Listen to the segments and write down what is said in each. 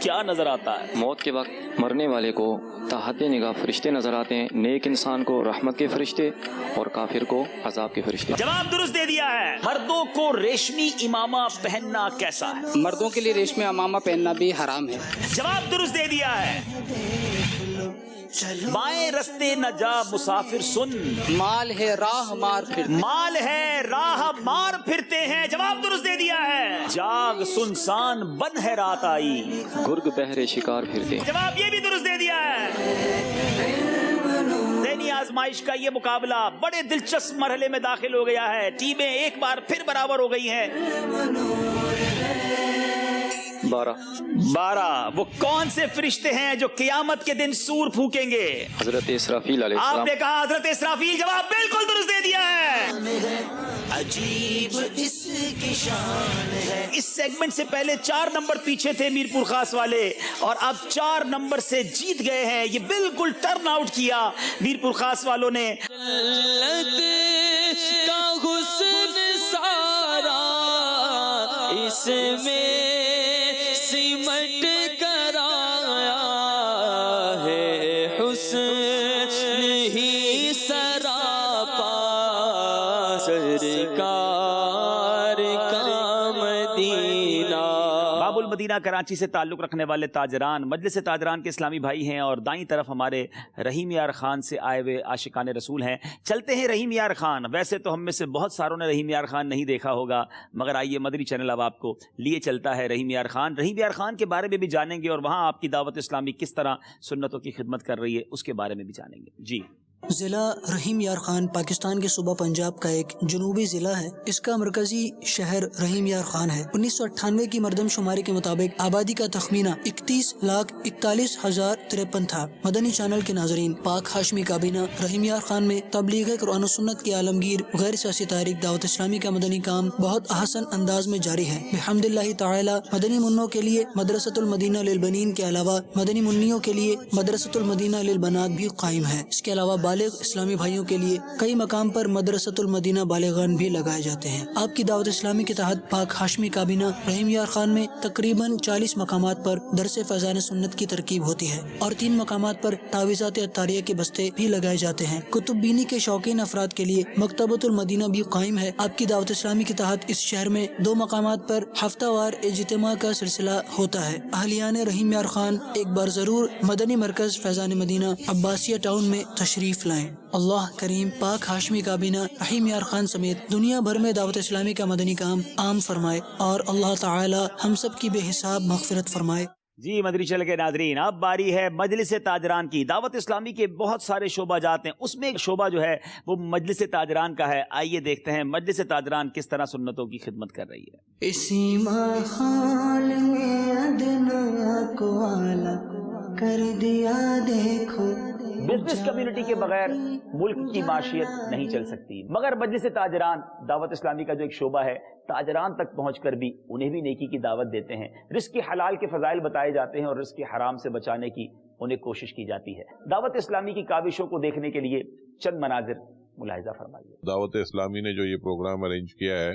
کیا نظر آتا ہے؟ موت کے وقت مرنے والے کو تحت نگاہ فرشتے نظر آتے ہیں، نیک انسان کو رحمت کے فرشتے اور کافر کو عذاب کے فرشتے۔ جواب درست دے دیا ہے۔ مردوں کو ریشمی امامہ پہننا کیسا ہے؟ مردوں کے لیے ریشمی امامہ پہننا بھی حرام ہے۔ جواب درست دے دیا ہے۔ بائیں رستے نہ جا مسافر سن، مال ہے راہ مار پھر، مال ہے راہ مار پھرتے ہیں۔ جواب درست دے دیا ہے۔ جاگ سنسان بن ہے رات آئی، گرگ بہرے شکار پھرتے۔ جواب یہ بھی درست دے دیا ہے۔ ذہنی آزمائش کا یہ مقابلہ بڑے دلچسپ مرحلے میں داخل ہو گیا ہے، ٹیمیں ایک بار پھر برابر ہو گئی ہیں۔ 12 وہ کون سے فرشتے ہیں جو قیامت کے دن سور پھونکیں گے؟ حضرت اسرافیل علیہ آپ السلام۔ نے کہا حضرت اسرافیل، جواب بالکل درست دے دیا ہے۔ عجیب اس کی شان ہے۔ اس سیگمنٹ سے پہلے 4 نمبر پیچھے تھے میرپور خاص والے، اور اب 4 نمبر سے جیت گئے ہیں۔ یہ بالکل ٹرن آؤٹ کیا میرپور خاص والوں نے۔ کا حسن سارا اس میں سمٹ کر آیا ہے، حسن ہی سراپا سرکار کا مدینہ۔ باب المدینہ کراچی سے تعلق رکھنے والے تاجران مجلس تاجران کے اسلامی بھائی ہیں، اور دائیں طرف ہمارے رحیم یار خان سے آئے ہوئے عاشقان رسول ہیں۔ چلتے ہیں رحیم یار خان۔ ویسے تو ہم میں سے بہت ساروں نے رحیم یار خان نہیں دیکھا ہوگا، مگر آئیے مدری چینل اب آپ کو لیے چلتا ہے رحیم یار خان۔ رحیم یار خان کے بارے میں بھی جانیں گے، اور وہاں آپ کی دعوت اسلامی کس طرح سنتوں کی خدمت کر رہی ہے اس کے بارے میں بھی جانیں گے۔ جی، ضلع رحیم یار خان پاکستان کے صوبہ پنجاب کا ایک جنوبی ضلع ہے۔ اس کا مرکزی شہر رحیم یار خان ہے۔ 1998 کی مردم شماری کے مطابق آبادی کا تخمینہ 31,41,053 تھا۔ مدنی چینل کے ناظرین، پاک ہاشمی کابینہ رحیم یار خان میں تبلیغ قرآن و سنت کے عالمگیر غیر سیاسی تحریک دعوت اسلامی کا مدنی کام بہت احسن انداز میں جاری ہے۔ بحمد اللہ تعالی مدنی منوں کے لیے مدرسۃ المدینہ للبنین کے علاوہ مدنی منیوں کے لیے مدرسۃ المدینہ للبنات بھی قائم ہے۔ اس کے علاوہ بالغ اسلامی بھائیوں کے لیے کئی مقام پر مدرسۃ المدینہ بالغان بھی لگائے جاتے ہیں۔ آپ کی دعوت اسلامی کے تحت پاک ہاشمی کابینہ رحیم یار خان میں تقریباً 40 مقامات پر درس فیضان سنت کی ترکیب ہوتی ہے، اور 3 مقامات پر تعویذات عطاریہ کے بستے بھی لگائے جاتے ہیں۔ کتب بینی کے شوقین افراد کے لیے مکتبۃ المدینہ بھی قائم ہے۔ آپ کی دعوت اسلامی کے تحت اس شہر میں 2 مقامات پر ہفتہ وار اجتماع کا سلسلہ ہوتا ہے۔ اہلیان رحیم یار خان ایک بار ضرور مدنی مرکز فیضان مدینہ عباسیہ ٹاؤن میں تشریف لائیں۔ اللہ کریم پاک ہاشمی کابینہ رحیم یار خان سمیت دنیا بھر میں دعوت اسلامی کا مدنی کام عام فرمائے، اور اللہ تعالی ہم سب کی بے حساب مغفرت فرمائے۔ جی مدری چل کے ناظرین، اب باری ہے مجلس تاجران کی۔ دعوت اسلامی کے بہت سارے شعبہ جات ہیں، اس میں ایک شعبہ جو ہے وہ مجلس تاجران کا ہے۔ آئیے دیکھتے ہیں مجلس تاجران کس طرح سنتوں کی خدمت کر رہی ہے۔ اسی ماحول میں ادنا کو اعلیٰ کر دیا دیکھو۔ بزنس کمیونٹی کے بغیر ملک کی معیشت نہیں چل سکتی، مگر مجلس تاجران دعوت اسلامی کا جو ایک شعبہ ہے، تاجران تک پہنچ کر بھی انہیں بھی نیکی کی دعوت دیتے ہیں۔ رزق حلال کے فضائل بتائے جاتے ہیں، اور رزق حرام سے بچانے کی انہیں کوشش کی جاتی ہے۔ دعوت اسلامی کی کاوشوں کو دیکھنے کے لیے چند مناظر ملاحظہ فرمائیے۔ دعوت اسلامی نے جو یہ پروگرام ارینج کیا ہے،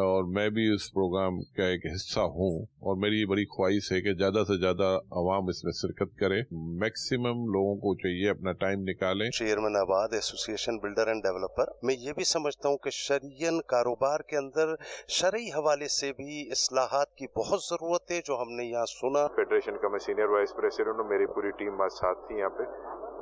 اور میں بھی اس پروگرام کا ایک حصہ ہوں، اور میری بڑی خواہش ہے کہ زیادہ سے زیادہ عوام اس میں شرکت کرے۔ میکسیمم لوگوں کو چاہیے اپنا ٹائم نکالیں۔ چیئرمین آباد ایسوسی ایشن بلڈر اینڈ ڈیولپر، میں یہ بھی سمجھتا ہوں کہ شرعین کاروبار کے اندر شرعی حوالے سے بھی اصلاحات کی بہت ضرورت ہے، جو ہم نے یہاں سنا۔ فیڈریشن کا میں سینئر وائس پریزیڈنٹ ہوں، میری پوری ٹیم آج ساتھ تھی یہاں پہ،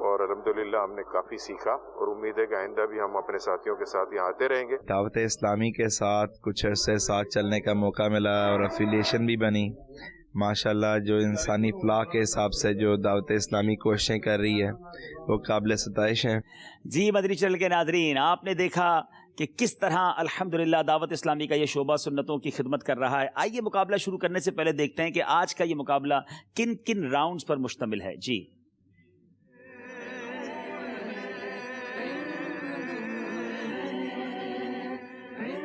اور الحمدللہ ہم نے کافی سیکھا، اور امید ہے کہ آئندہ بھی ہم اپنے ساتھیوں کے ساتھ یہاں آتے رہیں گے۔ دعوت اسلامی کے ساتھ کچھ عرصے ساتھ چلنے کا موقع ملا، اور افیلیشن بھی بنی۔ ماشاءاللہ جو انسانی فلاح کے حساب سے جو دعوت اسلامی کوششیں کر رہی ہے وہ قابل ستائش ہیں۔ جی مدری چینل کے ناظرین، آپ نے دیکھا کہ کس طرح الحمدللہ دعوت اسلامی کا یہ شعبہ سنتوں کی خدمت کر رہا ہے۔ آئیے مقابلہ شروع کرنے سے پہلے دیکھتے ہیں کہ آج کا یہ مقابلہ کن کن راؤنڈز پر مشتمل ہے۔ جی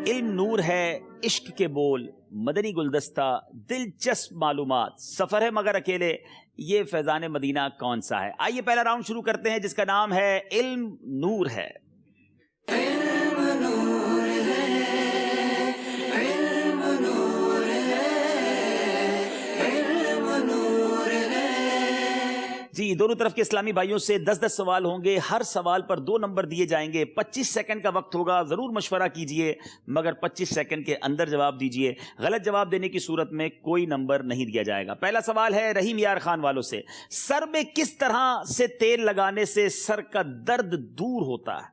علم نور ہے، عشق کے بول، مدنی گلدستہ، دلچسپ معلومات، سفر ہے مگر اکیلے، یہ فیضان مدینہ کون سا ہے؟ آئیے پہلا راؤنڈ شروع کرتے ہیں جس کا نام ہے علم نور ہے۔ جی دونوں طرف کے اسلامی بھائیوں سے 10-10 سوال ہوں گے، ہر سوال پر 2 نمبر دیے جائیں گے، 25 سیکنڈ کا وقت ہوگا، ضرور مشورہ کیجئے مگر 25 سیکنڈ کے اندر جواب دیجئے، غلط جواب دینے کی صورت میں کوئی نمبر نہیں دیا جائے گا۔ پہلا سوال ہے رحیم یار خان والوں سے، سر میں کس طرح سے تیل لگانے سے سر کا درد دور ہوتا ہے؟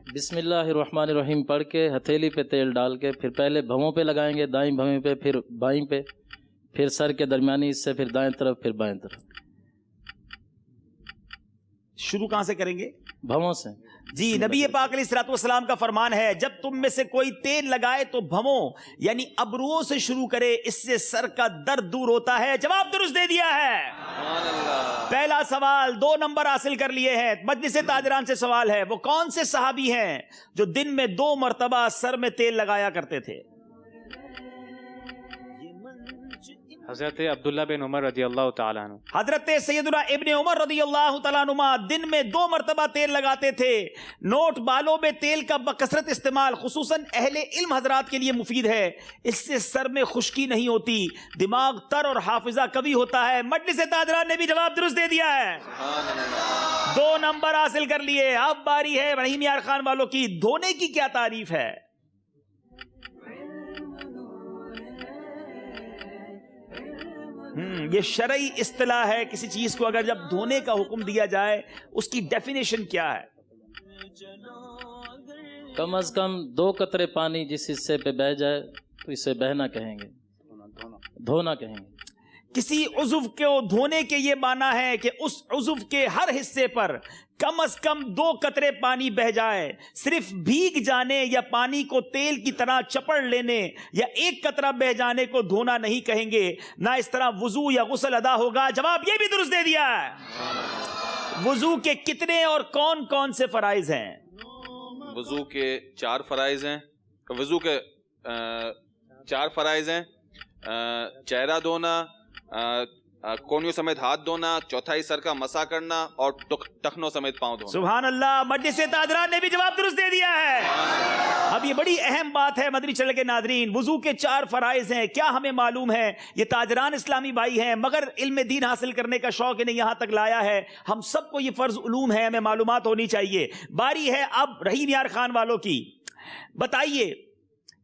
بسم اللہ الرحمن الرحیم پڑھ کے ہتھیلی پہ تیل ڈال کے پھر پہلے بھووں پہ لگائیں گے، دائیں بھویں پہ، پھر بائیں پہ، پھر سر کے درمیانی حصے، پھر دائیں طرف، پھر بائیں طرف۔ شروع کہاں سے کریں گے؟ بھووں سے۔ جی نبی پاک علیہ الصلوۃ والسلام کا فرمان ہے جب تم میں سے کوئی تیل لگائے تو بھووں یعنی ابروؤں سے شروع کرے، اس سے سر کا درد دور ہوتا ہے۔ جواب درست دے دیا ہے۔ پہلا سوال 2 نمبر حاصل کر لیے ہیں۔ مجلس تاجران سے سوال ہے، وہ کون سے صحابی ہیں جو دن میں 2 مرتبہ سر میں تیل لگایا کرتے تھے؟ حضرت عبداللہ بن عمر رضی اللہ تعالیٰ عنہ۔ حضرت سیدنا ابن عمر رضی اللہ تعالیٰ عنہ دن میں 2 مرتبہ تیل لگاتے تھے۔ نوٹ بالوں میں تیل کا بکثرت استعمال خصوصاً اہل علم حضرات کے لیے مفید ہے، اس سے سر میں خشکی نہیں ہوتی، دماغ تر اور حافظہ قوی ہوتا ہے۔ مجلس تاجران نے بھی جواب درست دے دیا ہے، 2 نمبر حاصل کر لیے۔ اب باری ہے رحیم یار خان والوں کی، دھونے کی کیا تعریف ہے؟ یہ شرعی اصطلاح ہے، کسی چیز کو اگر جب دھونے کا حکم دیا جائے اس کی ڈیفینیشن کیا ہے؟ کم از کم 2 قطرے پانی جس حصے پہ بہہ جائے تو اسے بہنا کہیں گے، دھونا کہیں گے۔ کسی عضو کو دھونے کے یہ معنی ہے کہ اس عضو کے ہر حصے پر کم از کم 2 قطرے پانی بہ جائے۔ صرف بھیگ جانے یا پانی کو تیل کی طرح چپڑ لینے یا 1 قطرہ بہ جانے کو دھونا نہیں کہیں گے، نہ اس طرح وضو یا غسل ادا ہوگا۔ جواب یہ بھی درست دے دیا ہے۔ وضو کے کتنے اور کون کون سے فرائض ہیں؟ وضو کے 4 فرائض ہیں، وضو کے 4 فرائض ہیں، چہرہ دھونا، کونیوں سمیت ہاتھ دھونا، چوتھائی سر کا مسح کرنا اور ٹخنوں سمیت پاؤں دھونا۔ سبحان اللہ، مجلس تاجران نے بھی جواب درست دے دیا ہے۔ اب یہ بڑی اہم بات ہے مدنی چینل کے ناظرین، وضو کے 4 فرائض ہیں، کیا ہمیں معلوم ہے؟ یہ تاجران اسلامی بھائی ہیں مگر علم دین حاصل کرنے کا شوق انہیں یہاں تک لایا ہے۔ ہم سب کو یہ فرض علوم ہے، ہمیں معلومات ہونی چاہیے۔ باری ہے اب رحیم یار خان والوں کی، بتائیے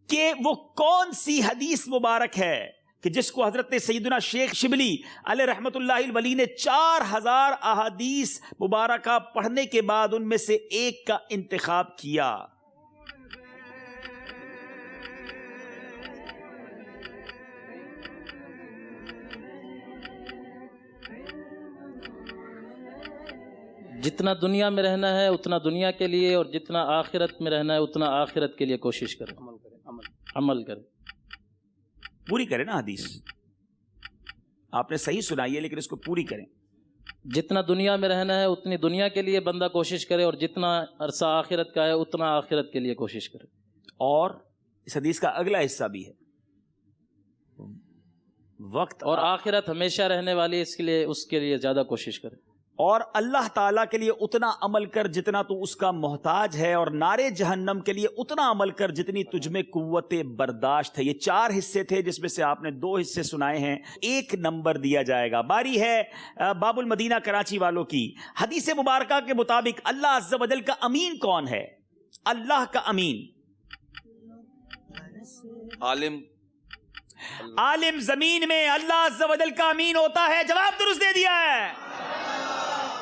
کہ وہ کون سی حدیث مبارک ہے کہ جس کو حضرت سیدنا شیخ شبلی علیہ رحمت اللہ الولی نے 4000 احادیث مبارکہ پڑھنے کے بعد ان میں سے ایک کا انتخاب کیا؟ جتنا دنیا میں رہنا ہے اتنا دنیا کے لیے، اور جتنا آخرت میں رہنا ہے اتنا آخرت کے لیے کوشش کریں، عمل کریں، پوری کریں نا حدیث۔ آپ نے صحیح سنائی ہے لیکن اس کو پوری کریں۔ جتنا دنیا میں رہنا ہے اتنی دنیا کے لیے بندہ کوشش کرے، اور جتنا عرصہ آخرت کا ہے اتنا آخرت کے لیے کوشش کرے۔ اور اس حدیث کا اگلا حصہ بھی ہے، وقت اور آخرت ہمیشہ رہنے والی، اس کے لیے زیادہ کوشش کرے، اور اللہ تعالیٰ کے لیے اتنا عمل کر جتنا تو اس کا محتاج ہے، اور نارے جہنم کے لیے اتنا عمل کر جتنی تجھ میں قوت برداشت ہے۔ یہ 4 حصے تھے جس میں سے آپ نے 2 حصے سنائے ہیں، 1 نمبر دیا جائے گا۔ باری ہے باب المدینہ کراچی والوں کی، حدیث مبارکہ کے مطابق اللہ عز و جل کا امین کون ہے؟ اللہ کا امین عالم زمین میں اللہ عز و جل کا امین ہوتا ہے۔ جواب درست دے دیا ہے۔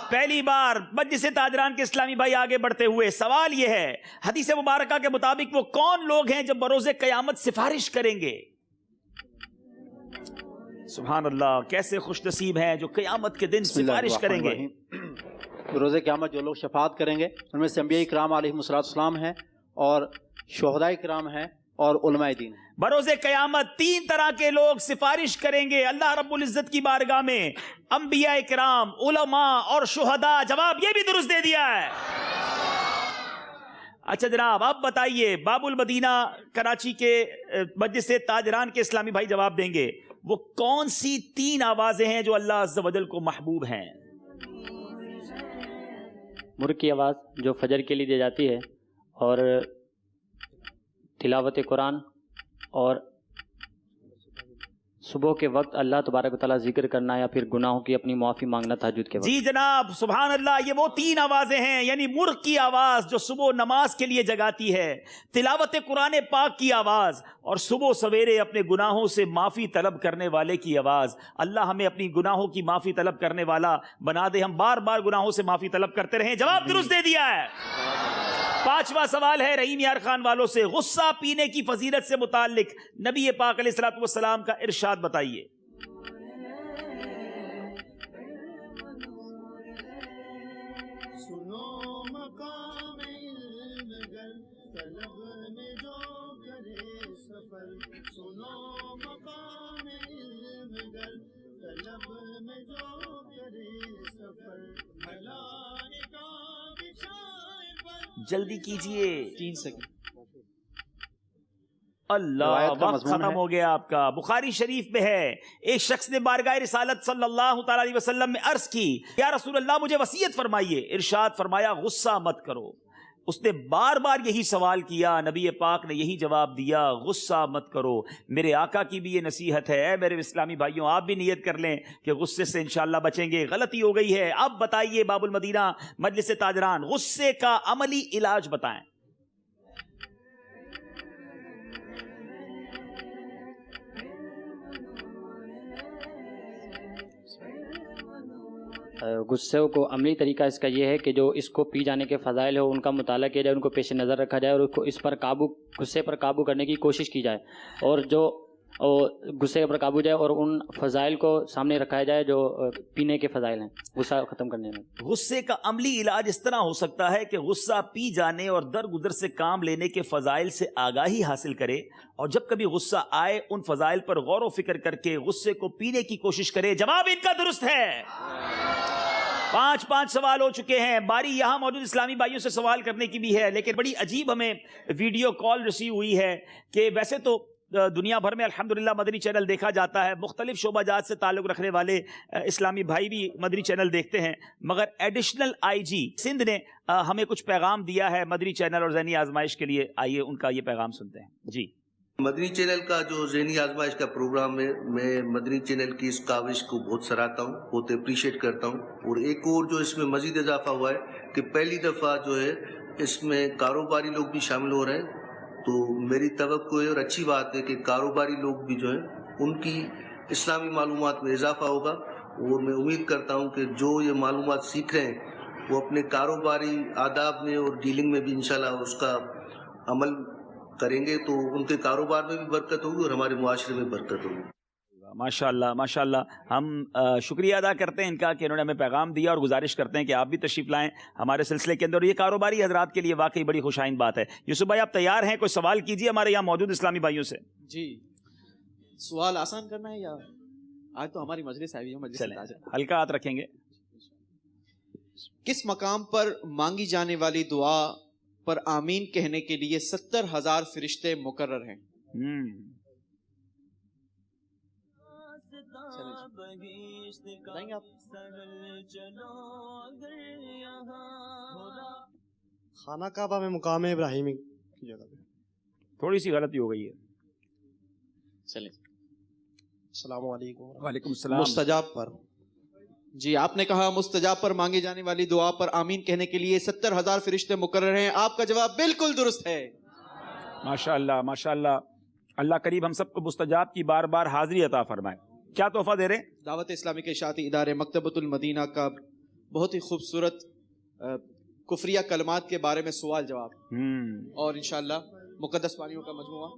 پہلی بار مجلس تاجران کے اسلامی بھائی آگے بڑھتے ہوئے، سوال یہ ہے حدیث مبارکہ کے مطابق وہ کون لوگ ہیں جو بروز قیامت سفارش کریں گے؟ سبحان اللہ، کیسے خوش نصیب ہیں جو قیامت کے دن سفارش کریں گے۔ روز قیامت جو لوگ شفاعت کریں گے ان میں سے انبیاء کرام علیہ السلام ہیں، اور شہداء کرام ہیں، اور علماء دین۔ بروز قیامت 3 طرح کے لوگ سفارش کریں گے اللہ رب العزت کی بارگاہ میں، انبیاء کرام، علماء اور شہداء۔ جواب یہ بھی درست دے دیا ہے۔ اچھا جناب، اب بتائیے، باب المدینہ کراچی کے مجلس تاجران کے اسلامی بھائی جواب دیں گے، وہ کون سی 3 آوازیں ہیں جو اللہ عز و جل کو محبوب ہیں؟ مرغ کی آواز جو فجر کے لیے دی جاتی ہے، اور تلاوت قرآن، اور صبح کے وقت اللہ تبارک و تعالیٰ ذکر کرنا یا پھر گناہوں کی اپنی معافی مانگنا تہجد کے وقت۔ جی جناب، سبحان اللہ، یہ وہ 3 آوازیں ہیں، یعنی مرغ کی آواز جو صبح نماز کے لیے جگاتی ہے، تلاوت قرآن پاک کی آواز، اور صبح سویرے اپنے گناہوں سے معافی طلب کرنے والے کی آواز۔ اللہ ہمیں اپنی گناہوں کی معافی طلب کرنے والا بنا دے، ہم بار بار گناہوں سے معافی طلب کرتے رہیں۔ جواب درست دے دیا ہے۔ 5واں سوال ہے رحیم یار خان والوں سے، غصہ پینے کی فضیلت سے متعلق نبی پاک علیہ الصلوۃ والسلام کا ارشاد بتائیے۔ جلدی کیجئے، 3 سیکنڈ۔ اللہ، وقت ختم ہو گیا آپ کا۔ بخاری شریف میں ہے، ایک شخص نے بارگاہ رسالت صلی اللہ تعالی علیہ وسلم میں عرض کی، یا رسول اللہ مجھے وصیت فرمائیے۔ ارشاد فرمایا غصہ مت کرو۔ اس نے بار بار یہی سوال کیا، نبی پاک نے یہی جواب دیا، غصہ مت کرو۔ میرے آقا کی بھی یہ نصیحت ہے، اے میرے اسلامی بھائیوں، آپ بھی نیت کر لیں کہ غصے سے انشاءاللہ بچیں گے۔ غلطی ہو گئی ہے، اب بتائیے باب المدینہ مجلس تاجران، غصے کا عملی علاج بتائیں۔ غصے کو عملی طریقہ اس کا یہ ہے کہ جو اس کو پی جانے کے فضائل ہو ان کا مطالعہ کیا جائے، ان کو پیش نظر رکھا جائے، اور اس پر غصے پر قابو کرنے کی کوشش کی جائے، اور جو غصے پر قابو جائے اور ان فضائل کو سامنے رکھا جائے جو پینے کے فضائل ہیں غصہ ختم کرنے میں۔ غصے کا عملی علاج اس طرح ہو سکتا ہے کہ غصہ پی جانے اور درگزر سے کام لینے کے فضائل سے آگاہی حاصل کرے، اور جب کبھی غصہ آئے ان فضائل پر غور و فکر کر کے غصے کو پینے کی کوشش کرے۔ جواب ان کا درست ہے۔ 5 سوال ہو چکے ہیں۔ باری یہاں موجود اسلامی بھائیوں سے سوال کرنے کی بھی ہے، لیکن بڑی عجیب ہمیں ویڈیو کال ریسیو ہوئی ہے کہ ویسے تو دنیا بھر میں الحمدللہ مدنی چینل دیکھا جاتا ہے، مختلف شعبہ جات سے تعلق رکھنے والے اسلامی بھائی بھی مدنی چینل دیکھتے ہیں، مگر ایڈیشنل آئی جی سندھ نے ہمیں کچھ پیغام دیا ہے مدنی چینل اور ذہنی آزمائش کے لیے۔ آئیے ان کا یہ پیغام سنتے ہیں۔ جی، مدنی چینل کا جو ذہنی آزمائش کا پروگرام ہے، میں مدنی چینل کی اس کاوش کو بہت سراہتا ہوں، بہت اپریشیٹ کرتا ہوں، اور ایک اور جو اس میں مزید اضافہ ہوا ہے کہ پہلی دفعہ جو ہے اس میں کاروباری لوگ بھی شامل ہو رہے ہیں، تو میری توقع ہے اور اچھی بات ہے کہ کاروباری لوگ بھی جو ہیں ان کی اسلامی معلومات میں اضافہ ہوگا، اور میں امید کرتا ہوں کہ جو یہ معلومات سیکھ رہے ہیں وہ اپنے کاروباری آداب میں اور ڈیلنگ میں بھی انشاءاللہ اس کا عمل کریں گے، تو ان کے کاروبار میں بھی برکت ہوگی اور ہمارے معاشرے میں برکت ہوگی۔ ماشاءاللہ ماشاءاللہ، ہم شکریہ ادا کرتے ہیں ان کا کہ انہوں نے ہمیں پیغام دیا، اور گزارش کرتے ہیں کہ آپ بھی تشریف لائیں ہمارے سلسلے کے اندر۔ یہ کاروباری حضرات کے لیے واقعی بڑی خوش آئند بات ہے۔ یوسف بھائی آپ تیار ہیں؟ کوئی سوال کیجیے ہمارے یہاں موجود اسلامی بھائیوں سے۔ جی، سوال آسان کرنا ہے یا آج تو ہماری مجلس آئی ہے، چلیں ہلکا ہاتھ رکھیں گے۔ کس مقام پر مانگی جانے والی دعا پر آمین کہنے کے لیے 70,000 فرشتے مقرر ہیں؟ خانہ کعبہ میں مقام ابراہیمی کی جگہ پہ۔ تھوڑی سی غلطی ہو گئی ہے۔ چلیں، السلام علیکم۔ وعلیکم السلام۔ مستجاب پر، جی آپ نے کہا مستجاب پر مانگی جانے والی دعا پر آمین کہنے کے لیے 70,000 فرشتے مقرر ہیں۔ آپ کا جواب بالکل درست ہے۔ ماشاءاللہ ماشاءاللہ، اللہ قریب ہم سب کو مستجاب کی بار بار حاضری عطا فرمائے۔ کیا تحفہ دے رہے ہیں؟ دعوت اسلامی کے اشاعتی ادارے مکتبۃ المدینہ کا بہت ہی خوبصورت کفریہ کلمات کے بارے میں سوال جواب، اور انشاءاللہ مقدس پانیوں کا مجموعہ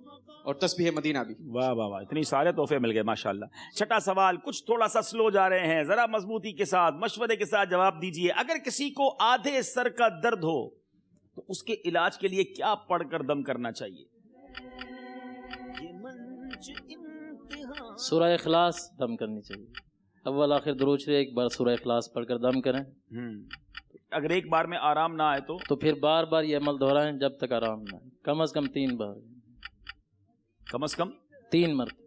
اور تسبیح مدینہ بھی۔ واہ واہ واہ، اتنی سارے تحفے مل گئے ماشاءاللہ۔ 6واں سوال، کچھ تھوڑا سا سلو جا رہے ہیں، ذرا مضبوطی کے ساتھ مشورے کے ساتھ جواب دیجئے۔ اگر کسی کو آدھے سر کا درد ہو تو اس کے علاج کے لیے کیا پڑھ کر دم کرنا چاہیے؟ سورہ اخلاص دم کرنی چاہیے، اول آخر درود شریف ایک بار سورہ اخلاص پڑھ کر دم کریں۔ اگر ایک بار میں آرام نہ آئے تو پھر بار بار یہ عمل دہرائیں جب تک آرام نہ آئے، کم از کم 3 بار، کم از کم 3 مرتبہ۔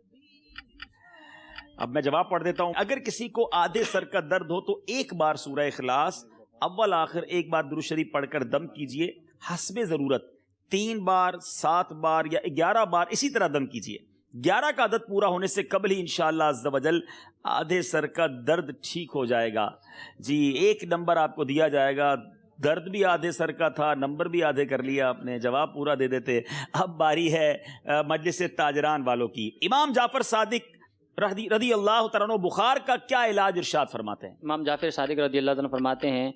اب میں جواب پڑھ دیتا ہوں۔ اگر کسی کو آدھے سر کا درد ہو تو ایک بار سورہ اخلاص اول آخر ایک بار درود شریف پڑھ کر دم کیجئے حسب ضرورت. 3 بار 7 بار یا 11 بار اسی طرح دم کیجئے. 11 کا عدد پورا ہونے سے قبل ہی انشاءاللہ عز و جل آدھے سر کا درد ٹھیک ہو جائے گا. جی 1 نمبر آپ کو دیا جائے گا. درد بھی آدھے سر کا تھا, نمبر بھی آدھے کر لیا آپ نے, جواب پورا دے دیتے. اب باری ہے مجلس تاجران والوں کی. امام جعفر صادق رضی اللہ تعالیٰ عنہ بخار کا کیا علاج ارشاد فرماتے ہیں؟ امام جعفر صادق رضی اللہ عنہ فرماتے ہیں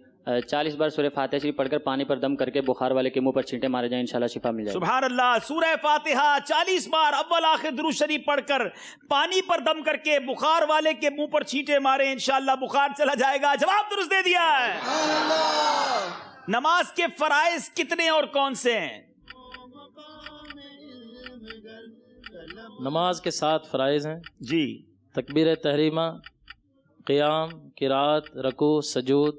40 بار سورہ فاتحہ شریف پڑھ کر پانی پر دم کر کے بخار والے کے منہ پر چھینٹے مارے جائیں, انشاءاللہ شفا مل جائے گی. سبحان اللہ. سورہ فاتحہ 40 بار اول آخر درود شریف پڑھ کر پانی پر دم کر کے بخار والے کے منہ پر چھینٹے مارے, انشاءاللہ بخار چلا جائے گا. جواب درست دے دیا ہے. نماز کے فرائض کتنے اور کون سے ہیں؟ نماز کے 7 فرائض ہیں جی. تکبیر تحریمہ, قیام, قرات, رکوع, سجود,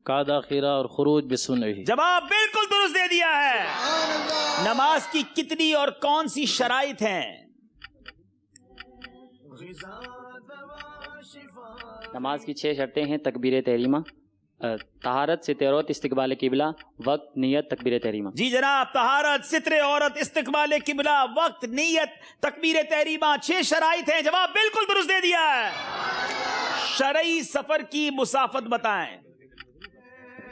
قعدہ خیرہ اور خروج بسنہ. جواب بالکل درست دے دیا ہے. نماز کی کتنی اور کون سی شرائط ہیں؟ نماز کی 6 شرطیں ہیں. تکبیر تحریمہ, طہارت, ستر عورت, استقبال قبلہ, وقت, نیت, تکبیر تحریمہ. جی جناب, طہارت, ستر عورت, استقبال قبلہ, وقت, نیت, تکبیر تحریمہ, 6 شرائط ہیں. جواب بالکل درست دے دیا ہے. شرعی سفر کی مسافت بتائیں.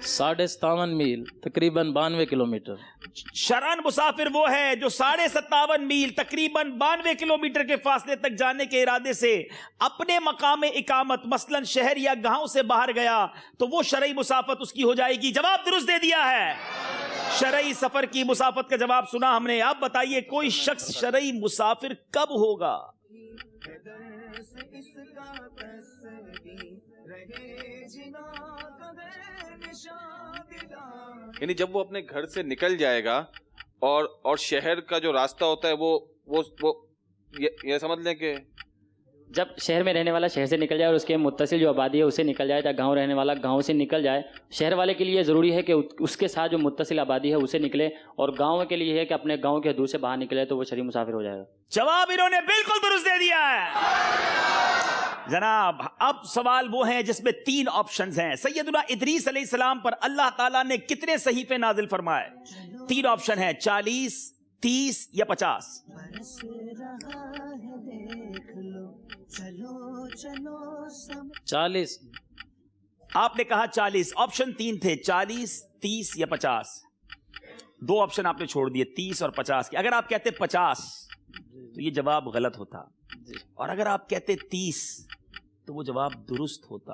57.5 میل تقریباً 92 کلومیٹر. شرعن مسافر وہ ہے جو 57.5 میل تقریباً 92 کلومیٹر کے فاصلے تک جانے کے ارادے سے اپنے مقام اقامت مثلاً شہر یا گاؤں سے باہر گیا تو وہ شرعی مسافت اس کی ہو جائے گی. جواب درست دے دیا ہے. شرعی سفر کی مسافت کا جواب سنا ہم نے. آپ بتائیے کوئی شخص شرعی مسافر کب ہوگا؟ یعنی جب وہ اپنے گھر سے نکل جائے گا اور شہر کا جو راستہ ہوتا ہے وہ یہ سمجھ لیں کہ جب شہر میں رہنے والا شہر سے نکل جائے اور اس کے متصل جو آبادی ہے اسے نکل جائے, یا گاؤں رہنے والا گاؤں سے نکل جائے, شہر والے کے لیے ضروری ہے کہ اس کے ساتھ جو متصل آبادی ہے اسے نکلے, اور گاؤں کے لیے ہے کہ اپنے گاؤں کے حدود سے باہر نکلے تو وہ شرعی مسافر ہو جائے گا. جواب انہوں نے بالکل درست دے دیا ہے. جناب اب سوال وہ ہیں جس میں 3 آپشنز ہیں. سیدنا ادریس علیہ السلام پر اللہ تعالیٰ نے کتنے صحیفے نازل فرمائے؟ 3 آپشن ہیں, 40, 30 یا 50. 40. آپ نے کہا 40. آپشن 3 تھے, 40, 30 یا 50. 2 آپشن آپ نے چھوڑ دیے, 30 اور 50 کے. اگر آپ کہتے 50 تو یہ جواب غلط ہوتا, اور اگر آپ کہتے 30 تو وہ جواب درست ہوتا.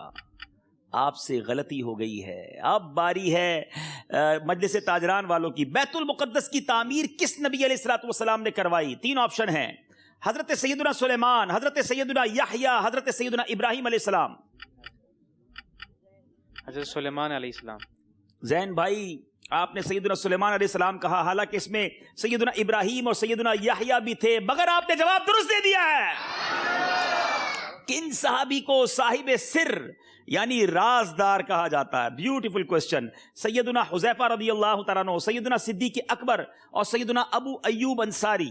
آپ سے غلطی ہو گئی ہے. اب باری ہے مجلس تاجران والوں کی. بیت المقدس کی تعمیر کس نبی علیہ الصلوۃ والسلام نے کروائی؟ 3 آپشن ہیں, حضرت سیدنا سلیمان, حضرت سیدنا یحییٰ, حضرت سیدنا ابراہیم علیہ السلام. حضرت سلیمان علیہ السلام. زین بھائی آپ نے سیدنا سلیمان علیہ السلام کہا, حالانکہ اس میں سیدنا ابراہیم اور سیدنا یحییٰ بھی تھے, مگر آپ نے جواب درست دے دیا ہے. کن صحابی کو صاحب سر یعنی رازدار کہا جاتا ہے؟ Beautiful question. سیدنا حذیفہ رضی اللہ تعالیٰ عنہ, سیدنا صدیق اکبر اور سیدنا ابو ایوب انصاری.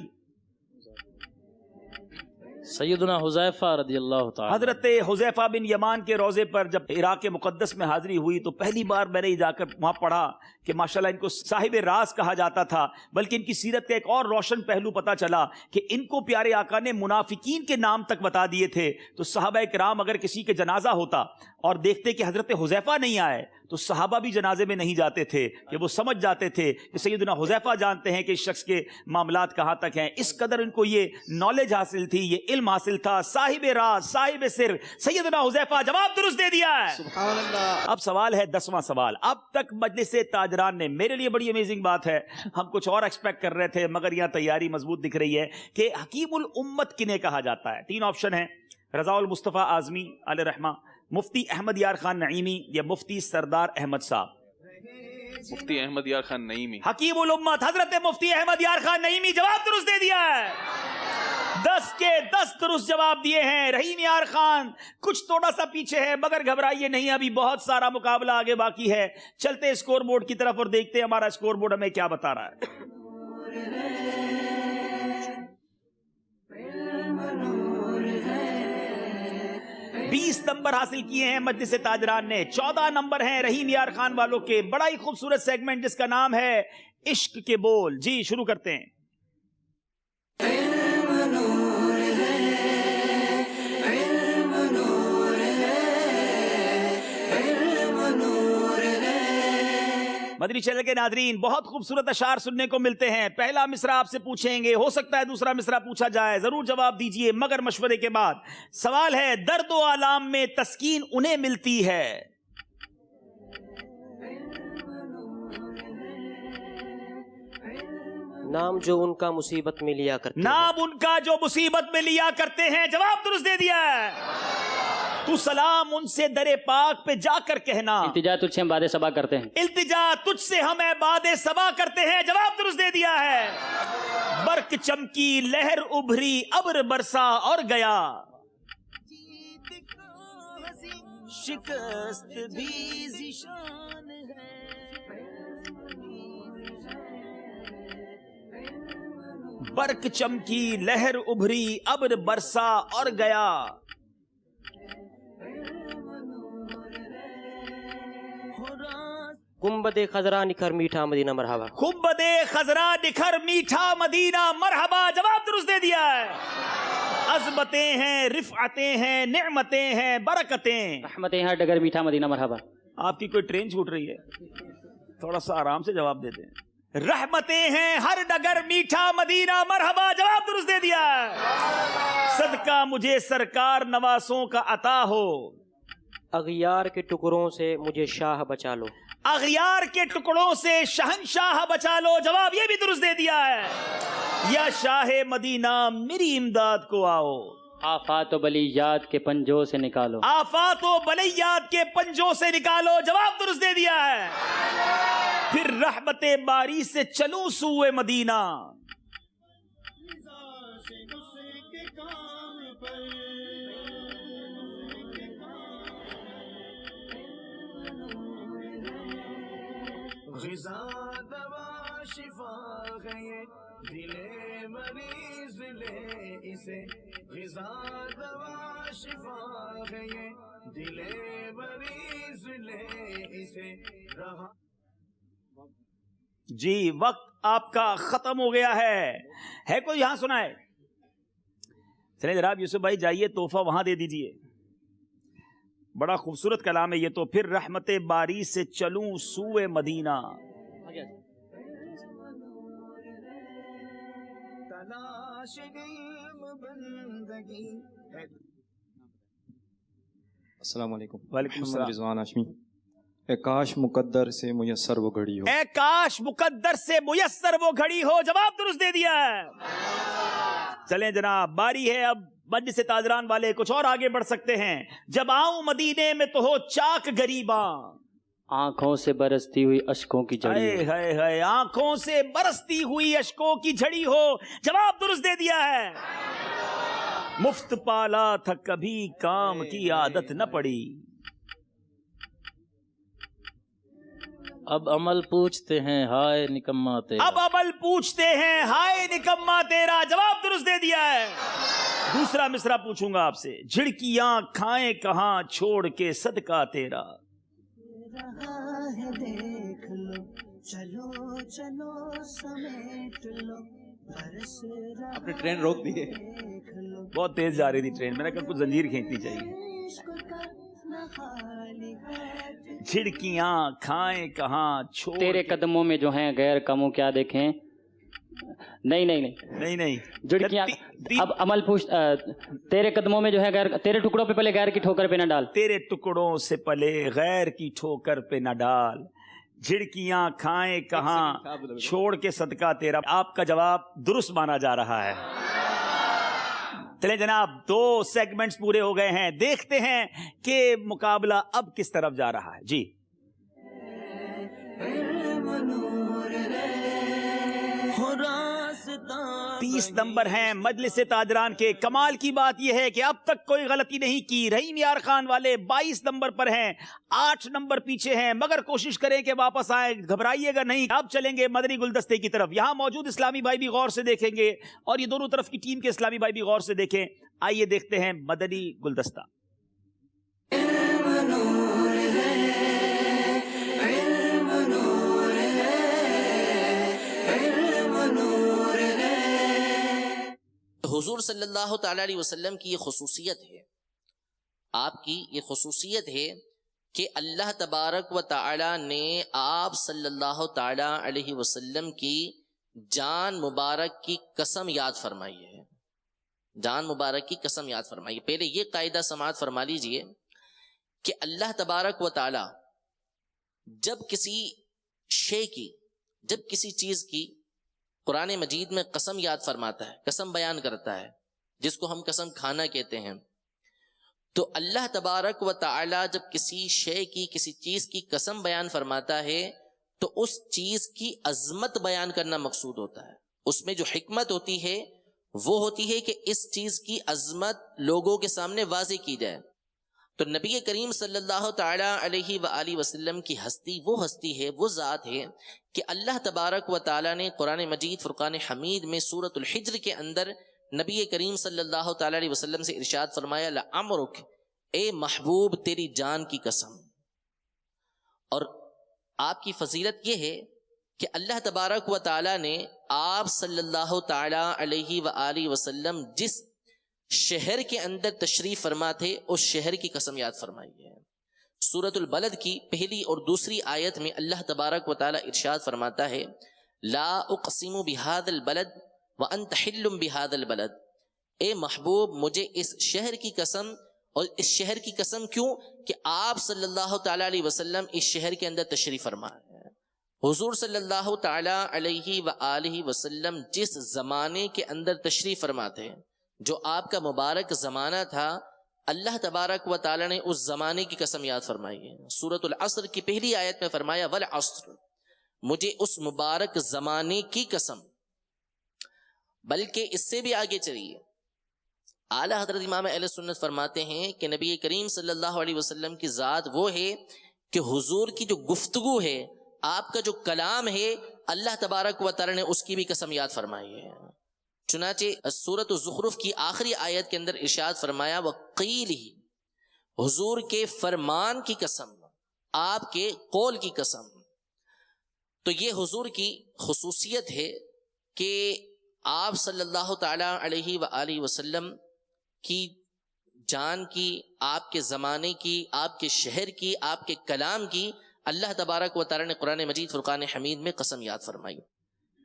سیدنا حذیفہ رضی اللہ تعالی. حضرت حذیفہ بن یمان کے روضے پر جب عراق مقدس میں حاضری ہوئی تو پہلی بار میں نے جا کر وہاں پڑھا کہ ماشاءاللہ ان کو صاحب راز کہا جاتا تھا, بلکہ ان کی سیرت کا ایک اور روشن پہلو پتا چلا کہ ان کو پیارے آقا نے منافقین کے نام تک بتا دیے تھے. تو صحابہ کرام اگر کسی کے جنازہ ہوتا اور دیکھتے کہ حضرت حذیفہ نہیں آئے تو صحابہ بھی جنازے میں نہیں جاتے تھے, کہ وہ سمجھ جاتے تھے کہ سیدنا حذیفہ جانتے ہیں کہ اس شخص کے معاملات کہاں تک ہیں. اس قدر ان کو یہ نالج حاصل تھی, یہ علم حاصل تھا. صاحب راز, صاحب سر سیدنا حذیفہ. جواب درست دے دیا ہے. سبحان اللہ. اب سوال ہے 10واں سوال. اب تک مجلس تاجران نے, میرے لیے بڑی امیزنگ بات ہے, ہم کچھ اور ایکسپیکٹ کر رہے تھے مگر یہاں تیاری مضبوط دکھ رہی ہے, کہ حکیم الامت کنہیں کہا جاتا ہے؟ 3 آپشن ہیں, رضا المصطفیٰ اعظمی علیہ رحمہ, مفتی احمد یار خان نعیمی یا مفتی سردار احمد صاحب. مفتی احمد یار خان نعیمی. حکیم الامت حضرت مفتی احمد یار خان نعیمی. جواب درست دے دیا ہے. 10 کے 10 درست جواب دیے ہیں. رحیم یار خان کچھ تھوڑا سا پیچھے ہے مگر گھبرائیے نہیں, ابھی بہت سارا مقابلہ آگے باقی ہے. چلتے اسکور بورڈ کی طرف اور دیکھتے ہیں ہمارا اسکور بورڈ ہمیں کیا بتا رہا ہے. 20 نمبر حاصل کیے ہیں مجلس تاجران نے. 14 نمبر ہیں رحیم یار خان والوں کے. بڑا ہی خوبصورت سیگمنٹ جس کا نام ہے عشق کے بول. جی شروع کرتے ہیں. مدنی چینل کے ناظرین بہت خوبصورت اشعار سننے کو ملتے ہیں. پہلا مصرع آپ سے پوچھیں گے, ہو سکتا ہے دوسرا مصرع پوچھا جائے, ضرور جواب دیجئے مگر مشورے کے بعد. سوال ہے, درد و آلام میں تسکین انہیں ملتی ہے. نام جو ان کا مصیبت میں لیا کرتے ہیں. نام ان کا جو مصیبت میں لیا کرتے ہیں. جواب درست دے دیا ہے. تو سلام ان سے در پاک پہ جا کر کہنا. التجا تجھ سے ہم باد صبا کرتے ہیں. التجا تجھ سے ہم باد صبا کرتے ہیں. جواب درست دے دیا ہے. برق چمکی لہر ابھری ابر برسا اور گیا. شکست بھی ذیشان ہے. برق چمکی لہر ابھری ابر برسا اور گیا. گنبد خضرا نکھر میٹھا مدینہ مرحبا. گنبد خضرا نکھر میٹھا مدینہ مرحبا. جواب درست دے دیا ہے. عظمتیں ہیں رفعتیں ہیں نعمتیں ہیں برکتیں. رحمتیں ہیں ڈگر میٹھا مدینہ مرحبا. آپ کی کوئی ٹرین چھوٹ رہی ہے, تھوڑا سا آرام سے جواب دے دیں. رحمتیں ہیں ہر ڈگر میٹھا مدینہ مرحبا. جواب درست دے دیا ہے. صدقہ مجھے سرکار نواسوں کا عطا ہو. اغیار کے ٹکڑوں سے مجھے شاہ بچا لو. اغیار کے ٹکڑوں سے شہنشاہ بچا لو. جواب یہ بھی درست دے دیا ہے. یا شاہ مدینہ میری امداد کو آؤ. آفات و بلیات کے پنجوں سے نکالو. آفات و بلیات کے پنجوں سے نکالو. جواب درست دے دیا ہے. پھر رحمت باری سے چلوں سوئے مدینہ. غذا دوا شفا گئے دل مریض لے اسے. غذا دوا شفا گئے دل مریض لے اسے. جی وقت آپ کا ختم ہو گیا ہے کوئی یہاں سنا ہے؟ چلیں جناب یوسف بھائی جائیے تحفہ وہاں دے دیجئے. بڑا خوبصورت کلام ہے یہ تو. پھر رحمت باری سے چلوں سوئے مدینہ. السلام علیکم. وعلیکم السلام. رضوان ہاشمی. اے کاش مقدر سے میسر وہ گھڑی ہو. اے کاش مقدر سے میسر وہ گھڑی ہو. جواب درست دے دیا ہے. چلیں جناب باری ہے اب مجلس تاجران والے کچھ اور آگے بڑھ سکتے ہیں. جب آؤں مدینے میں تو ہو چاک غریباں. آنکھوں سے برستی ہوئی اشکوں کی جھڑی ہو. ہے آنکھوں سے برستی ہوئی اشکوں کی جھڑی ہو. جواب درست دے دیا ہے. مفت پالا تھا کبھی کام کی عادت نہ پڑی. اب عمل پوچھتے ہیں ہائے نکما تیرا. اب عمل پوچھتے ہیں ہائے نکما تیرا. جواب درست دے دیا ہے. دوسرا مصرع پوچھوں گا آپ سے. جھڑکیاں کھائیں کہاں چھوڑ کے صدقہ تیرا. دیکھ لو چلو چلو سمیٹ لو. اپنی ٹرین روک دیے. بہت تیز جا رہی تھی ٹرین. میں نے کہا کچھ زنجیر کھینچنی چاہیے. جھڑکیاں کھائیں کہاں چھوڑ. تیرے قدموں میں جو ہیں غیر کموں کیا دیکھیں. نہیں جھڑکیاں. اب عمل پوچھ. تیرے قدموں میں جو ہے غیر. تیرے ٹکڑوں پہ پلے غیر کی ٹھوکر پہ نہ ڈال. تیرے ٹکڑوں سے پلے غیر کی ٹھوکر پہ نہ ڈال. جھڑکیاں کھائیں کہاں چھوڑ کے صدقہ تیرا. آپ کا جواب درست مانا جا رہا ہے. چلیں جناب 2 سیگمنٹس پورے ہو گئے ہیں. دیکھتے ہیں کہ مقابلہ اب کس طرف جا رہا ہے. جی 30 نمبر ہیں مجلس تاجران کے. کمال کی بات یہ ہے کہ اب تک کوئی غلطی نہیں کی. رحیم یار خان والے 22 نمبر پر ہیں, 8 نمبر پیچھے ہیں, مگر کوشش کریں کہ واپس آئیں. گھبرائیے گا نہیں. اب چلیں گے مدنی گلدستے کی طرف. یہاں موجود اسلامی بھائی بھی غور سے دیکھیں گے اور یہ دونوں طرف کی ٹیم کے اسلامی بھائی بھی غور سے دیکھیں. آئیے دیکھتے ہیں مدنی گلدستہ. حضور صلی اللہ تعالیٰ علیہ وسلم کی یہ خصوصیت ہے، آپ کی یہ خصوصیت ہے کہ اللہ تبارک و تعالیٰ نے آپ صلی اللہ تعالیٰ علیہ وسلم کی جان مبارک کی قسم یاد فرمائی ہے، جان مبارک کی قسم یاد فرمائی ہے۔ پہلے یہ قاعدہ سماعت فرما لیجئے کہ اللہ تبارک و تعالیٰ جب کسی شے کی، جب کسی چیز کی قرآن مجید میں قسم یاد فرماتا ہے، قسم بیان کرتا ہے، جس کو ہم قسم کھانا کہتے ہیں، تو اللہ تبارک و تعالی جب کسی شے کی، کسی چیز کی قسم بیان فرماتا ہے تو اس چیز کی عظمت بیان کرنا مقصود ہوتا ہے۔ اس میں جو حکمت ہوتی ہے وہ ہوتی ہے کہ اس چیز کی عظمت لوگوں کے سامنے واضح کی جائے۔ تو نبی کریم صلی اللہ تعالی علیہ وآلہ وسلم کی ہستی وہ ہستی ہے، وہ ذات ہے کہ اللہ تبارک و تعالی نے قرآن مجید فرقان حمید میں سورۃ الحجر کے اندر نبی کریم صلی اللہ تعالی علیہ وسلم سے ارشاد فرمایا لعمرک، اے محبوب تیری جان کی قسم۔ اور آپ کی فضیلت یہ ہے کہ اللہ تبارک و تعالی نے آپ صلی اللہ تعالی علیہ وآلہ وسلم جس شہر کے اندر تشریف فرما تھے اس شہر کی قسم یاد فرمائی ہے۔ سورۃ البلد کی پہلی اور دوسری آیت میں اللہ تبارک و تعالی ارشاد فرماتا ہے لا اقسم بہذا البلد وانت حل بہذا البلد، اے محبوب مجھے اس شہر کی قسم، اور اس شہر کی قسم کیوں کہ آپ صلی اللہ تعالی علیہ وسلم اس شہر کے اندر تشریف فرما ہے۔ حضور صلی اللہ تعالی علیہ وآلہ وسلم جس زمانے کے اندر تشریف فرماتے ہیں، جو آپ کا مبارک زمانہ تھا، اللہ تبارک و تعالی نے اس زمانے کی قسم یاد فرمائی ہے۔ سورۃ العصر کی پہلی آیت میں فرمایا والعصر، مجھے اس مبارک زمانے کی قسم۔ بلکہ اس سے بھی آگے چلیے، اعلیٰ حضرت امام اہل سنت فرماتے ہیں کہ نبی کریم صلی اللہ علیہ وسلم کی ذات وہ ہے کہ حضور کی جو گفتگو ہے، آپ کا جو کلام ہے، اللہ تبارک و تعالی نے اس کی بھی قسم یاد فرمائی ہے۔ چنانچہ سورۃ الزخرف کی آخری آیت کے اندر ارشاد فرمایا وقیلہ، حضور کے فرمان کی قسم، آپ کے قول کی قسم۔ تو یہ حضور کی خصوصیت ہے کہ آپ صلی اللہ تعالی علیہ وآلہ وسلم کی جان کی، آپ کے زمانے کی، آپ کے شہر کی، آپ کے کلام کی اللہ تبارک و تعالی نے قرآن مجید فرقان حمید میں قسم یاد فرمائی۔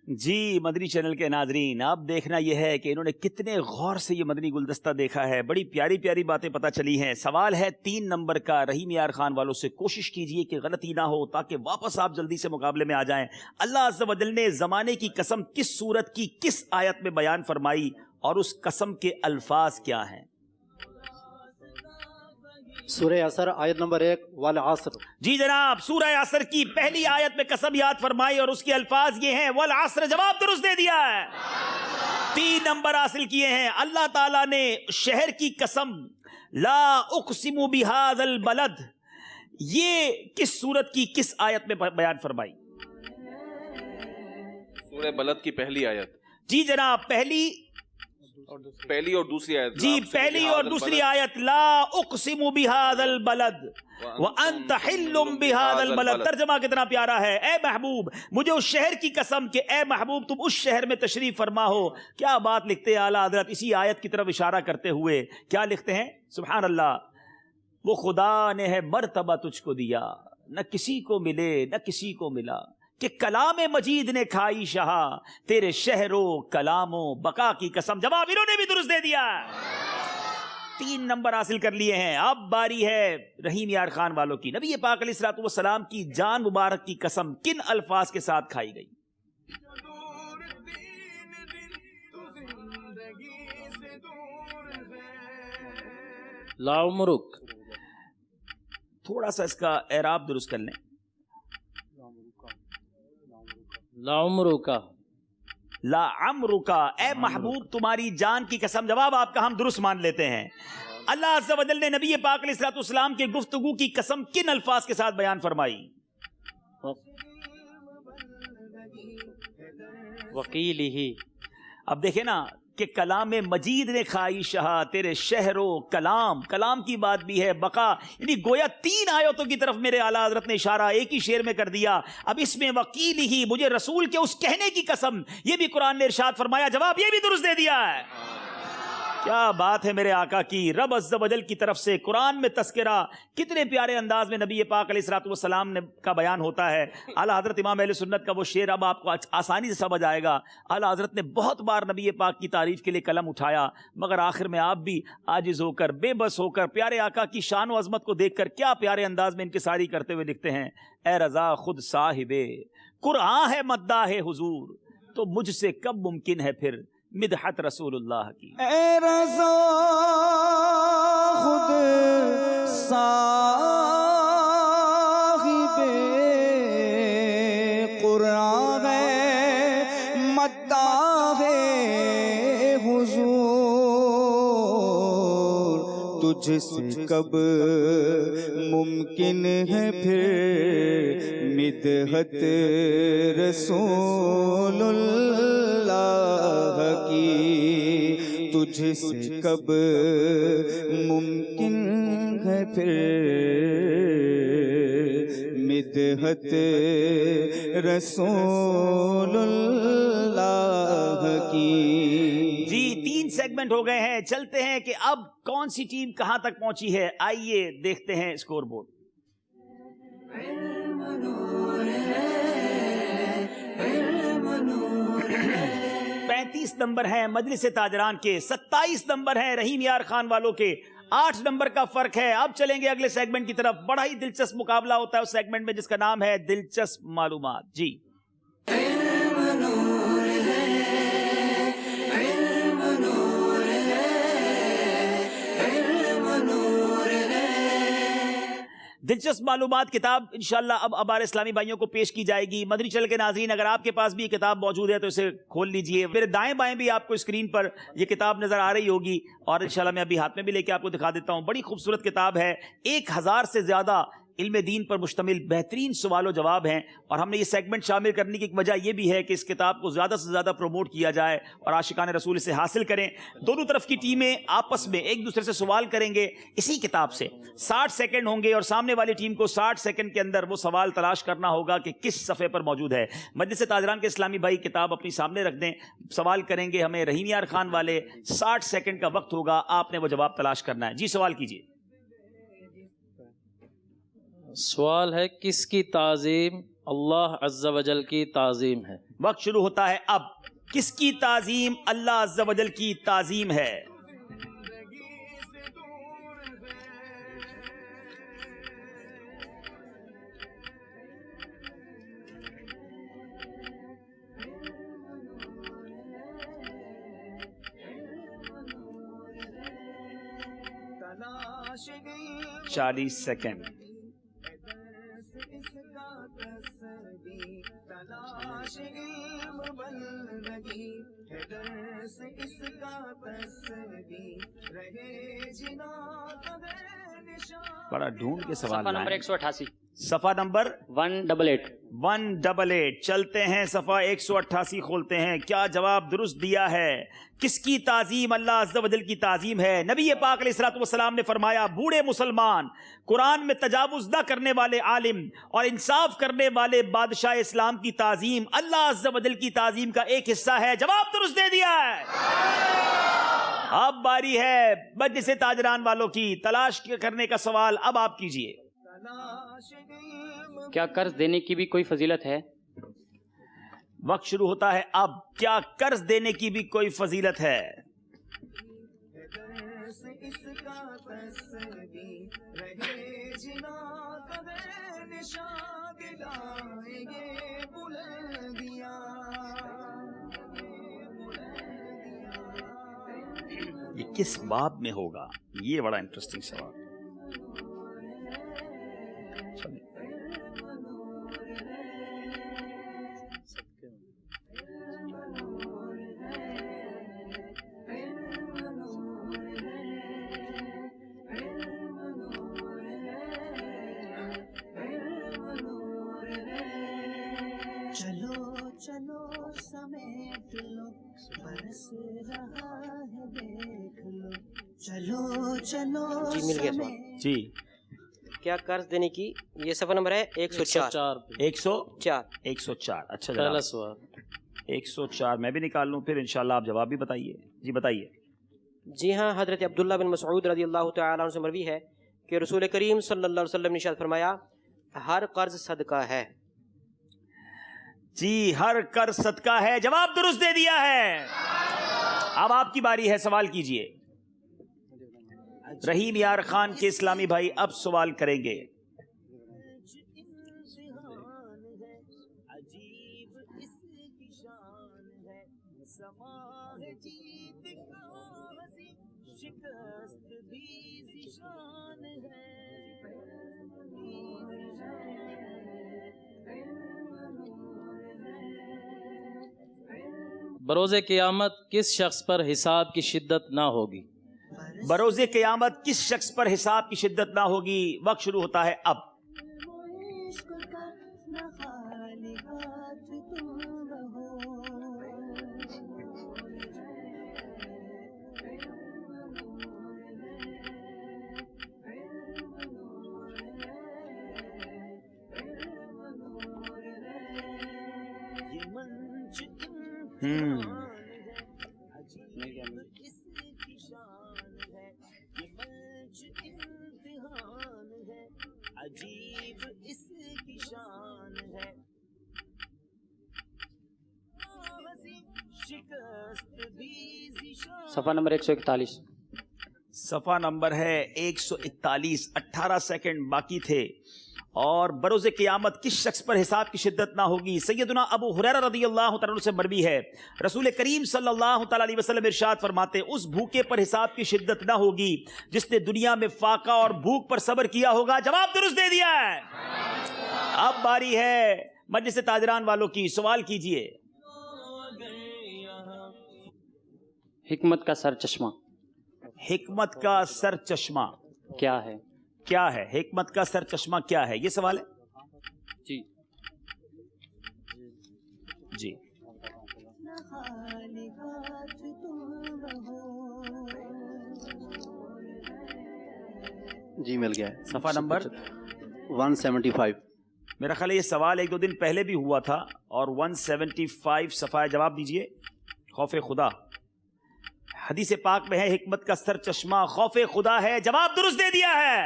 جی مدنی چینل کے ناظرین، اب دیکھنا یہ ہے کہ انہوں نے کتنے غور سے یہ مدنی گلدستہ دیکھا ہے، بڑی پیاری پیاری باتیں پتہ چلی ہیں۔ سوال ہے 3 نمبر کا، رحیم یار خان والوں سے کوشش کیجئے کہ غلطی نہ ہو تاکہ واپس آپ جلدی سے مقابلے میں آ جائیں۔ اللہ عز و جل نے زمانے کی قسم کس صورت کی کس آیت میں بیان فرمائی اور اس قسم کے الفاظ کیا ہیں؟ سورہ عصر آیت نمبر 1 والعصر۔ جی جناب، سورہ عصر کی پہلی آیت میں قسم یاد فرمائی اور اس کے الفاظ یہ ہیں والعصر، جواب درست دے دیا ہے، 3 نمبر حاصل کیے ہیں۔ اللہ تعالیٰ نے شہر کی قسم لا اقسم بہذا البلد، یہ کس صورت کی کس آیت میں بیان فرمائی؟ سورہ بلد کی پہلی آیت۔ جی جناب، پہلی اور دوسری آیت۔ جی پہلی اور دوسری آیت لا اقسم بہذا البلد وانت حل بہذا البلد۔ ترجمہ کتنا پیارا ہے، اے محبوب مجھے اس شہر کی قسم کہ اے محبوب تم اس شہر میں تشریف فرما ہو۔ کیا بات لکھتے ہیں اعلیٰ حضرت اسی آیت کی طرف اشارہ کرتے ہوئے، کیا لکھتے ہیں؟ سبحان اللہ، وہ خدا نے ہے مرتبہ تجھ کو دیا، نہ کسی کو ملے نہ کسی کو ملا، کہ کلام مجید نے کھائی شہا تیرے شہر و کلام و بقا کی قسم۔ جواب انہوں نے بھی درست دے دیا، 3 نمبر حاصل کر لیے ہیں۔ اب باری ہے رحیم یار خان والوں کی۔ نبی پاک علیہ الصلوۃ والسلام کی جان مبارک کی قسم کن الفاظ کے ساتھ کھائی گئی؟ لعمرک، تھوڑا سا اس کا اعراب درست کر لیں۔ لعمرکا، لعمرکا، اے محبوب تمہاری جان کی قسم۔ جواب آپ کا ہم درست مان لیتے ہیں۔ اللہ عز و جل نے نبی پاک علیہ الصلوۃ والسلام کے گفتگو کی قسم کن الفاظ کے ساتھ بیان فرمائی؟ وقیلہ۔ اب دیکھیں نا کہ کلام مجید نے کھائی شہا تیرے شہر و کلام، کلام کی بات بھی ہے، بقا، یعنی گویا 3 آیتوں کی طرف میرے اعلیٰ حضرت نے اشارہ ایک ہی شعر میں کر دیا۔ اب اس میں وکیل ہی، مجھے رسول کے اس کہنے کی قسم، یہ بھی قرآن نے ارشاد فرمایا، جواب یہ بھی درست دے دیا ہے۔ کیا بات ہے میرے آقا کی. رب عز و جل کی طرف سے قرآن میں تذکرہ کتنے پیارے انداز میں نبی پاک علیہ الصلوۃ والسلام نے کا بیان ہوتا ہے. اعلیٰ حضرت امام اہل سنت کا وہ شعر اب آپ کو آسانی سے سمجھ آئے گا. اعلیٰ حضرت نے بہت بار نبی پاک کی تعریف کے لیے قلم اٹھایا، مگر آخر میں آپ بھی عاجز ہو کر، بے بس ہو کر، پیارے آقا کی شان و عظمت کو دیکھ کر کیا پیارے انداز میں انکساری کرتے ہوئے لکھتے ہیں: اے رضا خود صاحب قرآن ہے مداح حضور، تو مجھ سے کب ممکن ہے پھر مدحت رسول اللہ کی. اے رضا خود صاحب قرآن ہے مداح حضور، تجھ سے کب ممکن ہے پھر مدحت رسول اللہ کی، تجھ سے کب ممکن ہے پھر مدحت رسول اللہ کی. جی 3 سیگمنٹ ہو گئے ہیں، چلتے ہیں کہ اب کون سی ٹیم کہاں تک پہنچی ہے. آئیے دیکھتے ہیں اسکور بورڈ. 35 نمبر ہیں مجلس تاجران کے، 27 نمبر ہیں رحیم یار خان والوں کے، 8 نمبر کا فرق ہے. اب چلیں گے اگلے سیگمنٹ کی طرف. بڑا ہی دلچسپ مقابلہ ہوتا ہے اس سیگمنٹ میں جس کا نام ہے دلچسپ معلومات. جی دلچسپ معلومات کتاب انشاءاللہ اب ہمارے اسلامی بھائیوں کو پیش کی جائے گی. مدنی چینل کے ناظرین، اگر آپ کے پاس بھی یہ کتاب موجود ہے تو اسے کھول لیجئے. میرے دائیں بائیں بھی آپ کو اسکرین پر یہ کتاب نظر آ رہی ہوگی، اور انشاءاللہ میں ابھی ہاتھ میں بھی لے کے آپ کو دکھا دیتا ہوں. بڑی خوبصورت کتاب ہے، 1000 سے زیادہ علم دین پر مشتمل بہترین سوال و جواب ہیں. اور ہم نے یہ سیگمنٹ شامل کرنے کی ایک وجہ یہ بھی ہے کہ اس کتاب کو زیادہ سے زیادہ پروموٹ کیا جائے اور عاشقان رسول اسے حاصل کریں. دونوں طرف کی ٹیمیں آپس میں ایک دوسرے سے سوال کریں گے. اسی کتاب سے 60 سیکنڈ ہوں گے اور سامنے والی ٹیم کو 60 سیکنڈ کے اندر وہ سوال تلاش کرنا ہوگا کہ کس صفحے پر موجود ہے. مجلس تاجران کے اسلامی بھائی کتاب اپنی سامنے رکھ دیں. سوال کریں گے ہمیں رحیم یار خان والے. 60 سیکنڈ کا وقت ہوگا، آپ نے وہ جواب تلاش کرنا ہے. جی سوال کیجیے. سوال ہے کس کی تعظیم اللہ عز و جل کی تعظیم ہے؟ وقت شروع ہوتا ہے اب. کس کی تعظیم اللہ عز و جل کی تعظیم ہے؟ چالیس سیکنڈ. بڑا ڈھونڈ کے سوال. صفحہ نمبر 188. صفحہ نمبر 188. 188. چلتے ہیں صفحہ 188 کھولتے ہیں. کیا جواب درست دیا ہے؟ کس کی تعظیم اللہ عز و جل کی تعظیم ہے؟ نبی پاک علیہ الصلوۃ والسلام نے فرمایا بوڑھے مسلمان، قرآن میں تجاوز نہ کرنے والے عالم اور انصاف کرنے والے بادشاہ اسلام کی تعظیم اللہ عز و جل کی تعظیم کا ایک حصہ ہے. جواب درست دے دیا ہے. اب باری ہے مجلس تاجران والوں کی. تلاش کرنے کا سوال اب آپ کیجئے. کیا قرض دینے کی بھی کوئی فضیلت ہے؟ وقت شروع ہوتا ہے اب. کیا قرض دینے کی بھی کوئی فضیلت ہے؟ یہ کس باب میں ہوگا؟ یہ بڑا انٹرسٹنگ سوال. چلو سمیٹ لو برس رہا ہے دیکھ لو. چلو جی مل گیا سوال. جی کیا قرض دینے کی، یہ صفحہ نمبر ہے 104. 104. اچھا جناب 104 میں بھی نکال لوں پھر انشاءاللہ آپ جواب بھی بتائیے. جی بتائیے. جی ہاں، حضرت عبداللہ بن مسعود رضی اللہ تعالیٰ عنہ سے مروی ہے کہ رسول کریم صلی اللہ علیہ وسلم نے ارشاد فرمایا ہر قرض صدقہ ہے. جی ہر قرض صدقہ ہے، جواب درست دے دیا ہے. اب آپ کی باری ہے، سوال کیجئے. رحیم یار خان کے اسلامی بھائی اب سوال کریں گے. بروز قیامت کس شخص پر حساب کی شدت نہ ہوگی؟ بروز قیامت کس شخص پر حساب کی شدت نہ ہوگی؟ وقت شروع ہوتا ہے اب. صفحہ نمبر 141. صفحہ نمبر ہے 141. 18 سیکنڈ باقی تھے. اور بروز قیامت کس شخص پر حساب کی شدت نہ ہوگی؟ سیدنا ابو ہریرہ رضی اللہ تعالیٰ عنہ سے مروی ہے، رسول کریم صلی اللہ تعالیٰ علیہ وسلم ارشاد فرماتے اس بھوکے پر حساب کی شدت نہ ہوگی جس نے دنیا میں فاقہ اور بھوک پر صبر کیا ہوگا. جواب درست دے دیا ہے. اب باری ہے مجلس تاجران والوں کی، سوال کیجئے. حکمت کا سر چشمہ. حکمت کا سر چشمہ کیا ہے؟ کیا ہے؟ حکمت کا سر چشمہ کیا ہے؟ یہ سوال ہے. جی جی جی مل گیا. صفحہ نمبر 175. میرا خیال ہے یہ سوال ایک دو دن پہلے بھی ہوا تھا. اور 175 صفحہ. جواب دیجئے. خوف خدا. حدیث پاک میں ہے حکمت کا سر چشمہ خوف خدا ہے. جواب درست دے دیا ہے.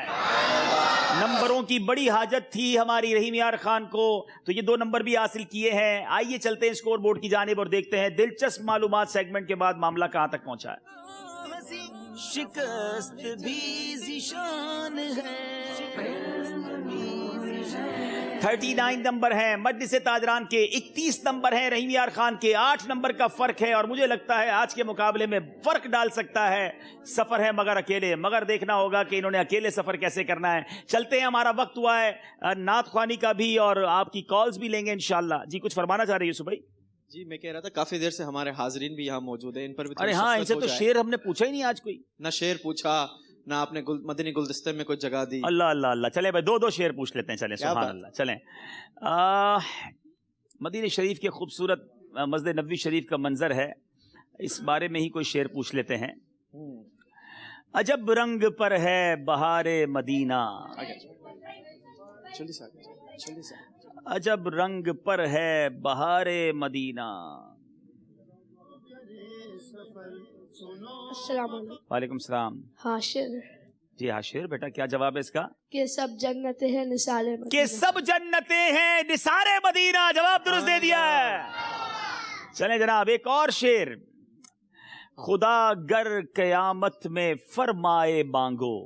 نمبروں کی بڑی حاجت تھی ہماری رحیم یار خان کو، تو یہ 2 نمبر بھی حاصل کیے ہیں. آئیے چلتے ہیں اسکور بورڈ کی جانب اور دیکھتے ہیں دلچسپ معلومات سیگمنٹ کے بعد معاملہ کہاں تک پہنچا ہے. شکست بھی ذیشان ہے. 39 نمبر ہیں مجلس تاجران کے، 31 نمبر ہیں رحیم یار خان کے. 8 نمبر کا فرق ہے اور مجھے لگتا ہے آج کے مقابلے میں فرق ڈال سکتا ہے. سفر ہے مگر اکیلے، مگر دیکھنا ہوگا کہ انہوں نے اکیلے سفر کیسے کرنا ہے. چلتے ہیں، ہمارا وقت ہوا ہے نعت خوانی کا بھی اور آپ کی کالز بھی لیں گے انشاءاللہ. جی کچھ فرمانا چاہ رہے ہیں یوسف بھائی؟ جی میں کہہ رہا تھا کافی دیر سے ہمارے حاضرین بھی یہاں موجود ہیں، ان پر بھی ارے ہاں، ان سے تو شعر ہم نے پوچھا ہی نہیں آج. کوئی نہ شعر پوچھا نہ آپ نے مدنی گلدستے میں کوئی جگہ دی. اللہ اللہ اللہ. چلے بھائی 2 شعر پوچھ لیتے ہیں. چلیں سبحان اللہ. چلیں مدینہ شریف کے خوبصورت مسجد نبوی شریف کا منظر ہے، اس بارے میں ہی کوئی شعر پوچھ لیتے ہیں. عجب رنگ پر ہے بہار مدینہ، عجب رنگ پر ہے بہار مدینہ. السلام علیکم. وعلیکم السلام. حاشر. جی حاشر بیٹا کیا جواب ہے اس کا؟ کہ سب جنتیں ہیں نثار مدینہ. کہ سب جنتیں ہیں نثار مدینہ. جواب درست دے دیا ہے. چلیں جناب ایک اور شعر. خدا گر قیامت میں فرمائے بانگو.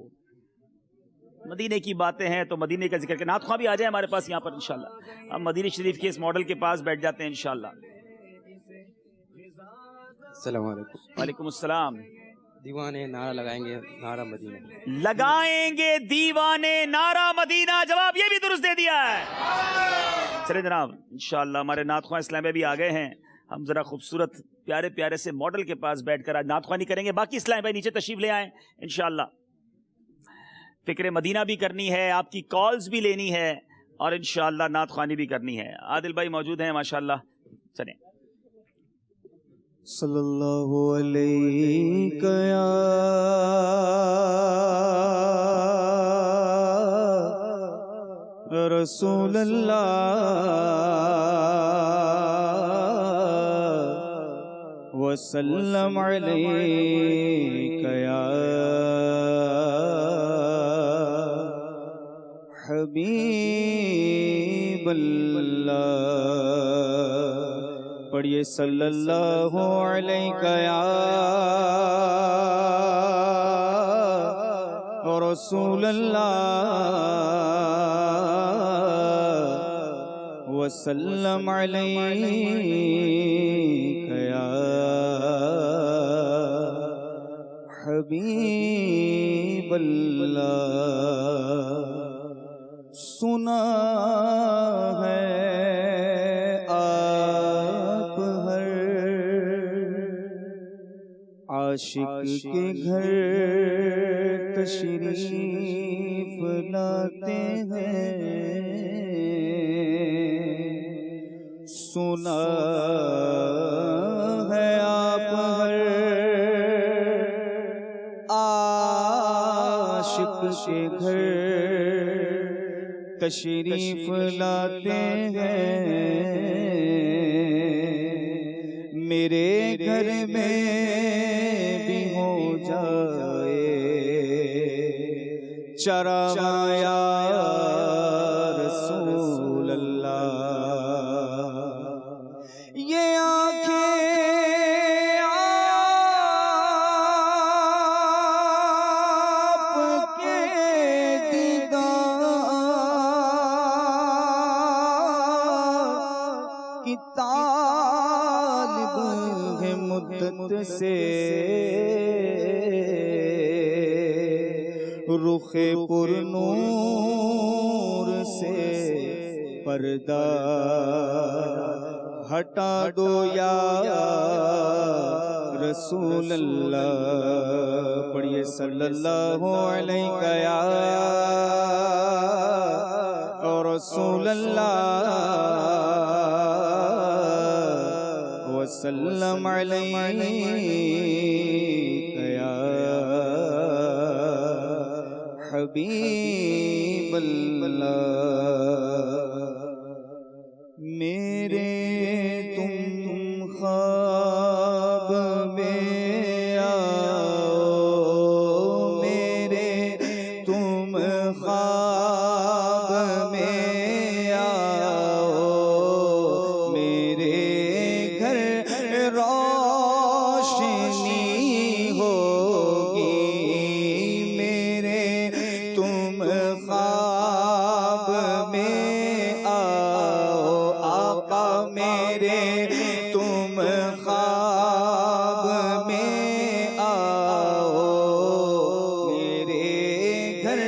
مدینے کی باتیں ہیں تو مدینے کا ذکر کے نعت خواں بھی آ جائیں ہمارے پاس یہاں پر انشاءاللہ. ہم مدینہ شریف کے اس ماڈل کے پاس بیٹھ جاتے ہیں انشاءاللہ. السلام علیکم. وعلیکم السلام. دیوانے نعرہ لگائیں گے نعرہ مدینہ. لگائیں گے دیوانے نعرہ مدینہ. جواب یہ بھی درست دے دیا ہے. چلیں جناب انشاءاللہ ہمارے نعت خواں اسلام میں بھی آ گئے ہیں. ہم ذرا خوبصورت پیارے پیارے سے ماڈل کے پاس بیٹھ کر آج نعت خوانی کریں گے. باقی اسلام بھائی نیچے تشریف لے آئیں انشاءاللہ. فکر مدینہ بھی کرنی ہے، آپ کی کالز بھی لینی ہے اور انشاءاللہ نعت خوانی بھی کرنی ہے. عادل بھائی موجود ہیں ماشاءاللہ. چلیں. صلی اللہ علیہ یا رسول اللہ وسلم علیک یا حبیب اللہ. پڑھیے صلی اللہ علیہ یا رسول اللہ وسلم علیک یا حبیب اللہ. سنا ہے آپ ہر عاشق کے گھر تشریف لاتے ہیں. سنا ہے آپ ہر عاشق کے گھر تشریف لاتے ہیں. میرے گھر میں بھی ہو جائے چراغاں یا رسول اللہ. یہ آنکھیں آپ کے دیدار کی طالب ہے مدت سے. رخ پر نور سے پردہ ہٹا دو یا رسول اللہ. پڑھیے صلی اللہ علیہ یا رسول اللہ وسلم علیک یا حبیب اللہ. میرے تم خواب میں آؤ، میرے تم خواب میں آؤ، میرے گھر روشنی ہوگی. میرے تم خواب میں آؤ، آقا میرے تم خواب میں آؤ، میرے گھر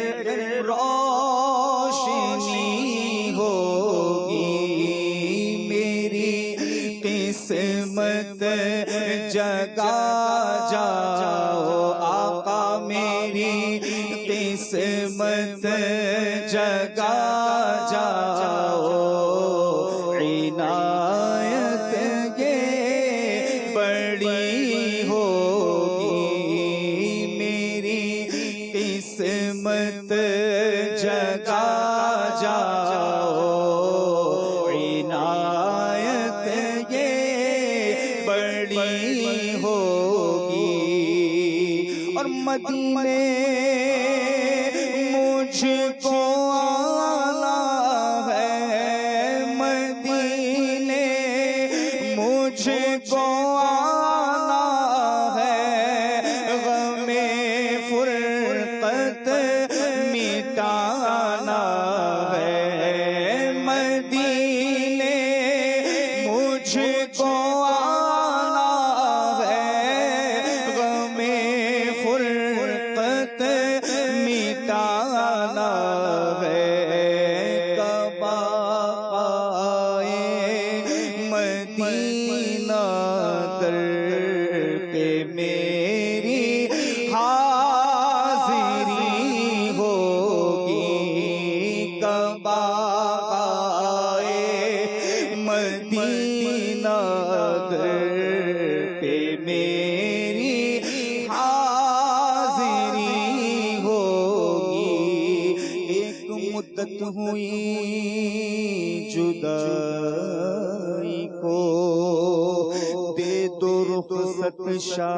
روشنی ہوگی. میری قسمت جگا جاؤ، آقا میری قسمت جگا جاؤ. عنایت یہ بڑی ہوگی، میری قسمت جگا جاؤ. عنایت یہ بڑی ہوگی. اور مدینے مجھ کو آنا ہے، مدینے مجھ کو آنا ہے. غم فرقت مٹانا ہے، مدینے مجھ کو آنا ہے. غم فرقت مٹانا ہے. کب آئے مدینہ در پہ میری حاضری ہوگی. کب آئے مدینہ در پہ میری حاضری ہوگی. ایک مدت ہوئی جدائی کو، دے دو رخ بخشا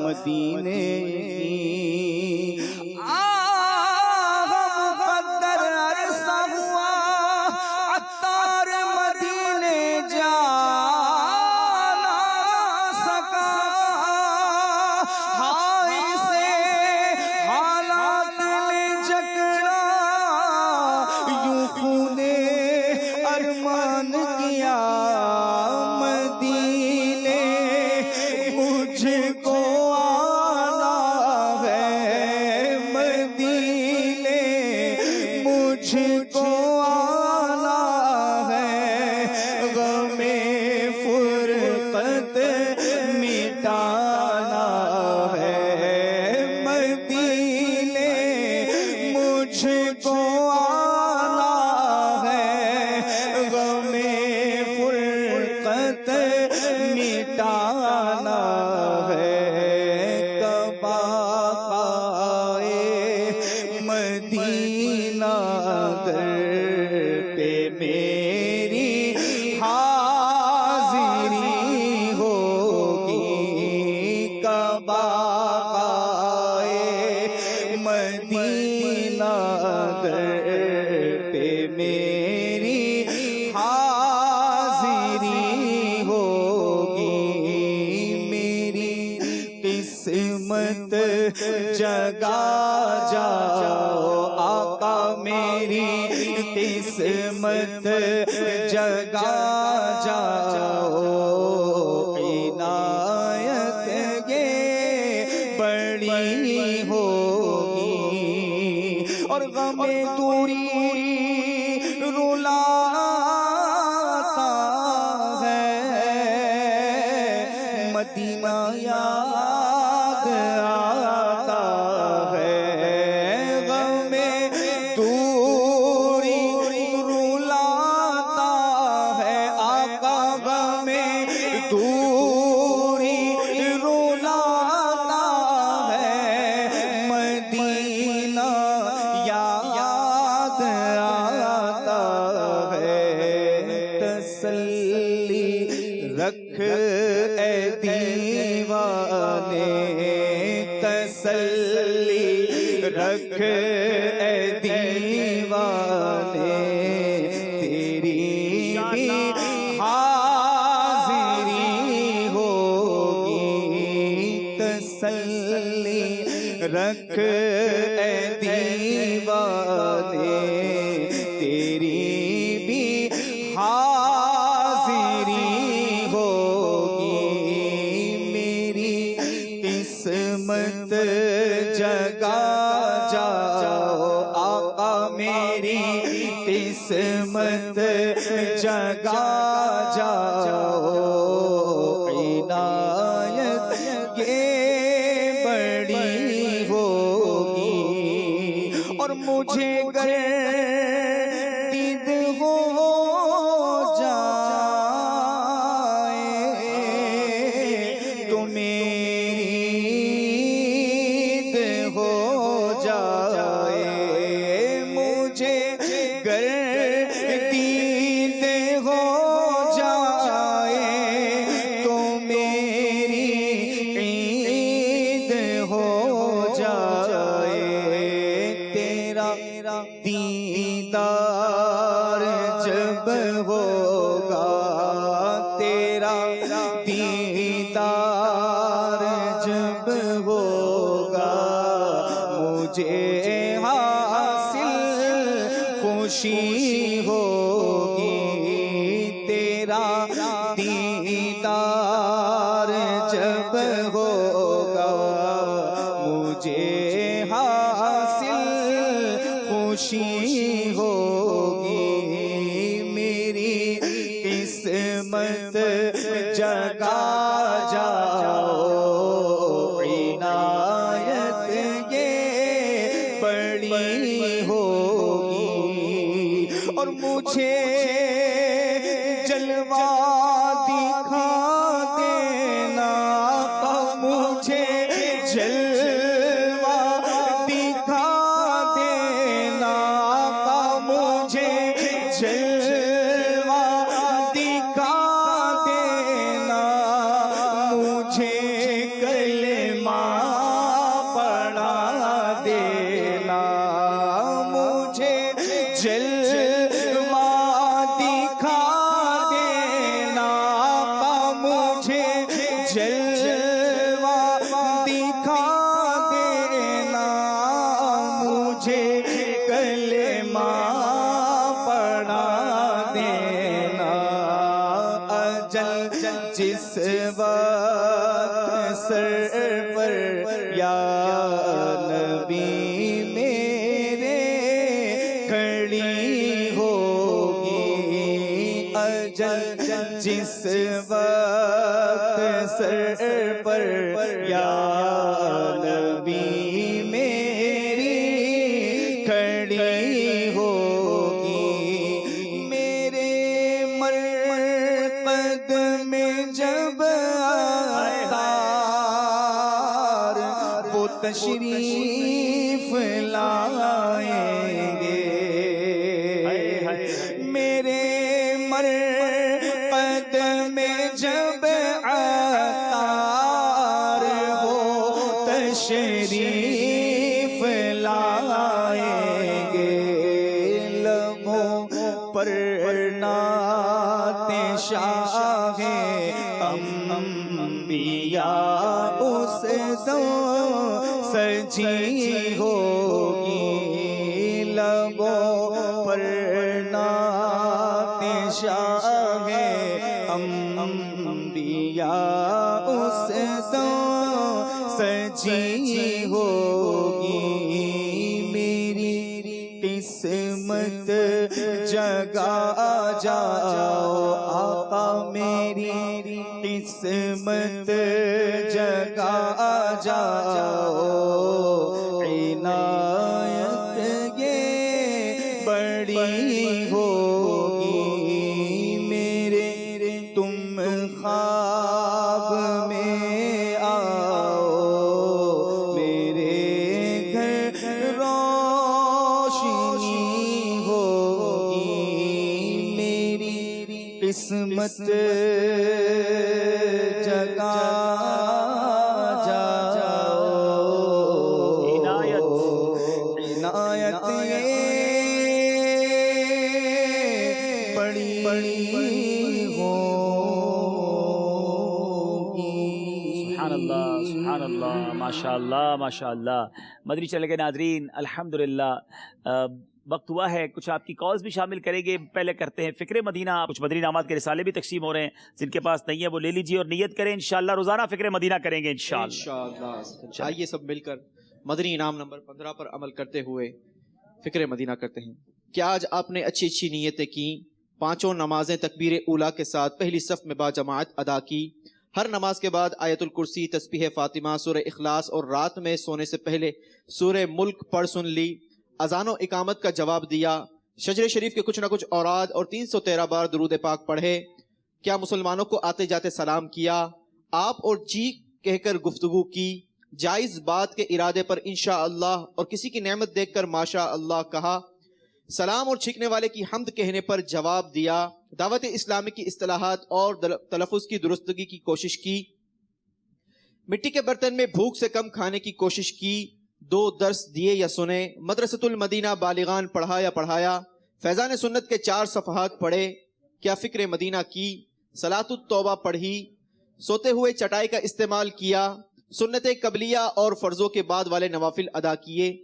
مدینے کی مقدر عرصہ ہوا عطار مدینے جانا سکا ہائے سے حالات نے جکڑا یوں خون ارمان کیا مدینے مجھ کو آنا ہے مدینے مجھ کو آنا ہے غم فرقت مٹانا ہے مدینے مجھ کو آنا ہے غم فرقت مٹانا ہے کب آئے مدینہ در پہ میری حاضری ہوگی کب آئے مدینہ در پہ میری حاضری ہوگی میری قسمت جگا جاؤ آقا میری قسمت جگا جاؤ عنایت یہ بڑی ہوگی اور غم دوری رلاتا ہے مدینہ یاد آتا ہے غم دوری رلاتا ہے آقا غم دوری رلاتا ہے مدینہ یاد آتا ہے تسلی رکھ اے دیوانے تسلی رکھ اے دیوانے تیری بھی حاضری ہوگی تسلی رکھ اے دیوانے تیری بھی حاضری ہوگی میری قسمت جگا جاؤ آقا میری قسمت جگا جاؤ عنایت یہ بڑی ہوگی اور مجھے گر دید ہو جائے تو میری عید ہو جائے مجھے گر دید ہو جائے تو میری عید ہو جائے تیرا دیدار جب ہوگا تیرا دیدار جب ہوگا مجھے حاصل خوشی ہوگی تیرا دیدار جب ہوگا مجھے حاصل خوشی ہوگی میری قسمت جگا جاؤ عنایت یہ بڑی ہوگی اور مجھے جلوہ دکھا دینا مجھے جلوہ دکھا دینا مجھے جلوہ دکھا دینا جس وقت سر پر یا نبی میرے کھڑی ہوگی اجل، جس وقت سر پر یا نبی میری کھڑی ہوگی، میرے مرقد میں جب آتار وہ تشریف لائیں گے، میرے مرقد میں جب آتار وہ تشریف لائیں گے، لبوں پر نعت شاہ انبیاء اس دم سجی ہوگی، لبوں پر نعت شاہ انبیاء اس دم سجی ہوگی، میری قسمت جگا جاؤ آقا، میری قسمت جگا جاؤ، عنایت یہ بڑی ہوگی، میرے تم خواب میں آؤ، میرے گھر روشنی ہوگی، میری قسمت جگا جاؤ، عنایت یہ بڑی سبحان اللہ سبحان اللہ، ماشاء اللہ ماشاء اللہ۔ مدنی چینل کے ناظرین، الحمدللہ وقت ہوا ہے کچھ آپ کی کالز بھی شامل کریں گے۔ پہلے کرتے ہیں فکر مدینہ، کچھ مدنی انعامات کے رسالے بھی تقسیم ہو رہے ہیں، جن کے پاس نہیں ہے وہ لے لیجیے اور نیت کریں، انشاءاللہ روزانہ فکر مدینہ کریں گے انشاءاللہ۔ آئیے سب مل کر مدنی انعام نمبر 15 پر عمل کرتے ہوئے فکر مدینہ کرتے ہیں۔ کیا آج آپ نے اچھی اچھی نیتیں کی، پانچوں نمازیں تکبیر اولیٰ کے ساتھ پہلی صف میں با جماعت ادا کی، ہر نماز کے بعد آیت الکرسی، تسبیح فاطمہ، سورہ اخلاص اور رات میں سونے سے پہلے سورہ ملک پڑھ سن لی، اذان و اقامت کا جواب دیا، شجر شریف کے کچھ نہ کچھ اوراد اور 313 بار درود پاک پڑھے، کیا مسلمانوں کو آتے جاتے سلام کیا، آپ اور جی کہہ کر گفتگو کی، جائز بات کے ارادے پر انشاءاللہ اور کسی کی نعمت دیکھ کر ماشاء اللہ کہا، سلام اور چھکنے والے کی حمد کہنے پر جواب دیا، دعوت اسلامی کی اصطلاحات اور تلفظ کی درستگی کی کوشش کی، مٹی کے برتن میں بھوک سے کم کھانے کی کوشش کی، 2 درس دیے یا سنے، مدرسۃ المدینہ بالغان پڑھا یا پڑھایا، فیضان سنت کے 4 صفحات پڑھے، کیا فکر مدینہ کی، صلاۃ التوبہ پڑھی، سوتے ہوئے چٹائی کا استعمال کیا، سنت قبلیہ اور فرضوں کے بعد والے نوافل ادا کیے،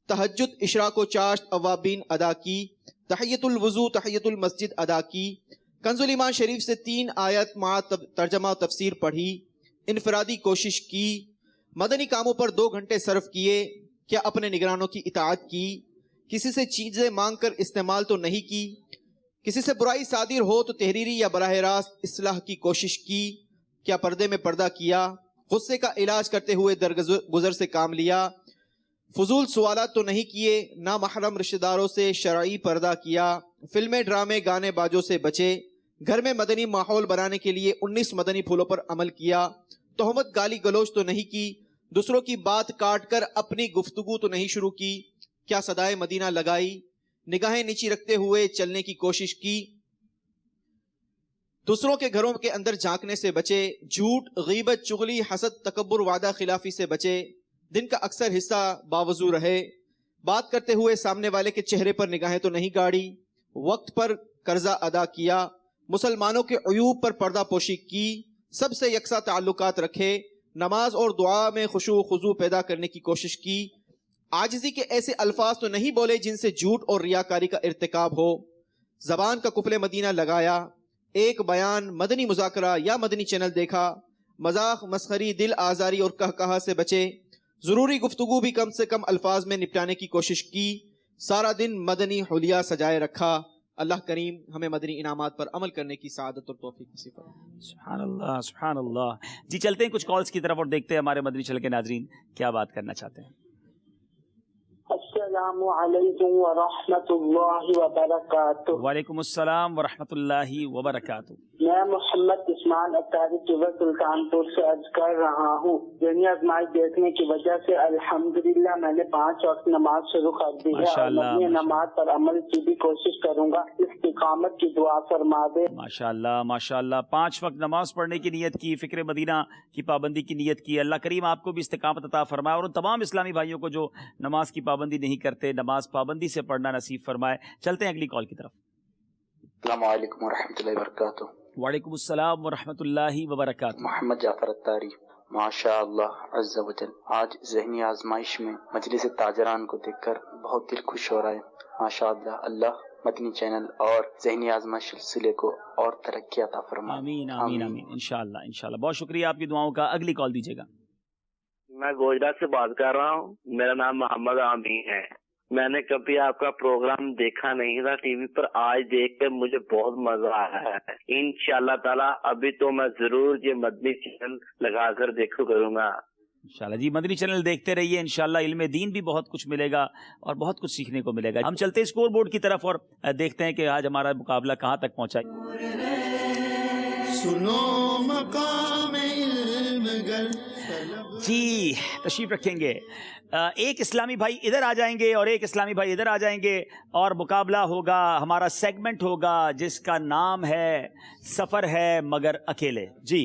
تہجد، اشراق و چاشت، اوابین ادا کی، تحیت الوضو، تحیت المسجد ادا کی، کنز الایمان شریف سے 3 آیت مع ترجمہ و تفسیر پڑھی، انفرادی کوشش کی، مدنی کاموں پر 2 گھنٹے صرف کیے، کیا اپنے نگرانوں کی اطاعت کی، کسی سے چیزیں مانگ کر استعمال تو نہیں کی، کسی سے برائی صادر ہو تو تحریری یا براہ راست اصلاح کی کوشش کی، کیا پردے میں پردہ کیا، غصے کا علاج کرتے ہوئے درگزر سے کام لیا، فضول سوالات تو نہیں کیے، نامحرم رشتہ داروں سے شرعی پردہ کیا، فلمیں، ڈرامے، گانے باجوں سے بچے، گھر میں مدنی ماحول بنانے کے لیے 19 مدنی پھولوں پر عمل کیا، تہمت گالی گلوچ تو نہیں کی، دوسروں کی بات کاٹ کر اپنی گفتگو تو نہیں شروع کی، کیا صدائے مدینہ لگائی، نگاہیں نیچی رکھتے ہوئے چلنے کی کوشش کی، دوسروں کے گھروں کے اندر جھانکنے سے بچے، جھوٹ، غیبت، چغلی، حسد، تکبر، وعدہ خلافی سے بچے، دن کا اکثر حصہ باوضو رہے، بات کرتے ہوئے سامنے والے کے چہرے پر نگاہیں تو نہیں گاڑی، وقت پر قرضہ ادا کیا، مسلمانوں کے عیوب پر پردہ پوشی کی، سب سے یکساں تعلقات رکھے، نماز اور دعا میں خشوع و خضوع پیدا کرنے کی کوشش کی، عاجزی کے ایسے الفاظ تو نہیں بولے جن سے جھوٹ اور ریاکاری کا ارتکاب ہو، زبان کا قفل مدینہ لگایا، ایک بیان مدنی مذاکرہ یا مدنی چینل دیکھا، مذاق مسخری دل آزاری اور کہا سے بچے، ضروری گفتگو بھی کم سے کم الفاظ میں نپٹانے کی کوشش کی، سارا دن مدنی حلیہ سجائے رکھا۔ اللہ کریم ہمیں مدنی انعامات پر عمل کرنے کی سعادت اور توفیق نصیب فرمائے۔ سبحان اللہ سبحان اللہ۔ جی چلتے ہیں کچھ کالز کی طرف اور دیکھتے ہیں ہمارے مدنی چینل کے ناظرین کیا بات کرنا چاہتے ہیں۔ السلام علیکم ورحمۃ اللہ وبرکاتہ۔ وعلیکم السلام ورحمۃ اللہ وبرکاتہ۔ میں محمد عثمان اطاری ٹیبر سلطانپور سے عرض کر رہا ہوں، ذہنی آزمائش دیکھنے کی وجہ سے الحمدللہ میں نے 5 وقت نماز شروع کر دی ہے اور مبنی نماز پر عمل کی بھی کوشش کروں گا، استقامت کی دعا فرما دے۔ ماشاء اللہ ماشاء اللہ، 5 وقت نماز پڑھنے کی نیت کی، فکر مدینہ کی پابندی کی نیت کی، اللہ کریم آپ کو بھی استقامت عطا فرمائے اور ان تمام اسلامی بھائیوں کو جو نماز کی پابندی نہیں کرتے نماز پابندی سے پڑھنا نصیب فرمائے۔ چلتے ہیں اگلی کال کی طرف۔ السلام علیکم ورحمۃ اللہ وبرکاتہ۔ وعلیکم السلام ورحمۃ اللہ وبرکاتہ۔ محمد جعفر الطاری۔ ماشاء اللہ عز و جل، آج ذہنی آزمائش میں مجلس تاجران کو دیکھ کر بہت دل خوش ہو رہا ہے۔ ماشاء اللہ، اللہ مدنی چینل اور ذہنی آزمائش سلسلے کو اور ترقی عطا فرمائے۔ آمین آمین آمین، انشاءاللہ انشاءاللہ۔ بہت شکریہ آپ کی دعاؤں کا۔ اگلی کال دیجیے گا۔ میں گوجرا سے بات کر رہا ہوں، میرا نام محمد عامر ہے۔ میں نے کبھی آپ کا پروگرام دیکھا نہیں تھا ٹی وی پر، آج دیکھ کے مجھے بہت مزہ آیا ہے۔ انشاءاللہ تعالی ابھی تو میں ضرور یہ مدنی چینل لگا کر دیکھو کروں گا انشاءاللہ۔ جی مدنی چینل دیکھتے رہیے، انشاءاللہ علم دین بھی بہت کچھ ملے گا اور بہت کچھ سیکھنے کو ملے گا۔ ہم چلتے ہیں اسکور بورڈ کی طرف اور دیکھتے ہیں کہ آج ہمارا مقابلہ کہاں تک پہنچا ہے۔ سنو مقام علم گر جی تشریف رکھیں گے، ایک اسلامی بھائی ادھر آ جائیں گے اور ایک اسلامی بھائی ادھر آ جائیں گے اور مقابلہ ہوگا، ہمارا سیگمنٹ ہوگا جس کا نام ہے سفر ہے مگر اکیلے۔ جی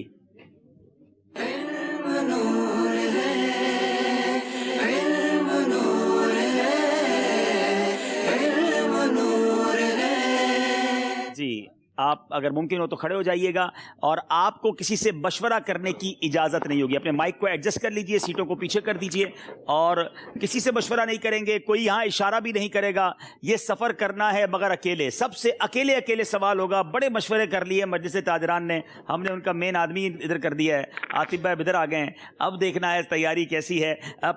جی آپ اگر ممکن ہو تو کھڑے ہو جائیے گا اور آپ کو کسی سے مشورہ کرنے کی اجازت نہیں ہوگی۔ اپنے مائک کو ایڈجسٹ کر لیجئے، سیٹوں کو پیچھے کر دیجئے اور کسی سے مشورہ نہیں کریں گے، کوئی یہاں اشارہ بھی نہیں کرے گا۔ یہ سفر کرنا ہے مگر اکیلے، سب سے اکیلے سوال ہوگا۔ بڑے مشورے کر لیے مجلس تاجران نے، ہم نے ان کا مین آدمی ادھر کر دیا ہے، عاطف بھائی ادھر آ گئے ہیں۔ اب دیکھنا ہے تیاری کیسی ہے۔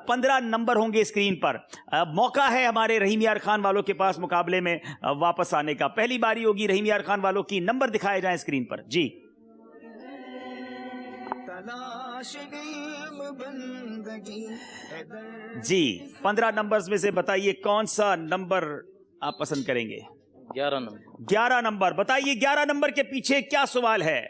15 نمبر ہوں گے اسکرین پر۔ موقع ہے ہمارے رحیم یار خان والوں کے پاس مقابلے میں واپس آنے کا۔ پہلی باری ہوگی رحیم یار خان والوں کی، نمبر دکھائے جائیں اسکرین پر۔ جی جی 15 نمبرز میں سے بتائیے کون سا نمبر آپ پسند کریں گے؟ 11 نمبر۔ 11 نمبر بتائیے، 11 نمبر کے پیچھے کیا سوال ہے؟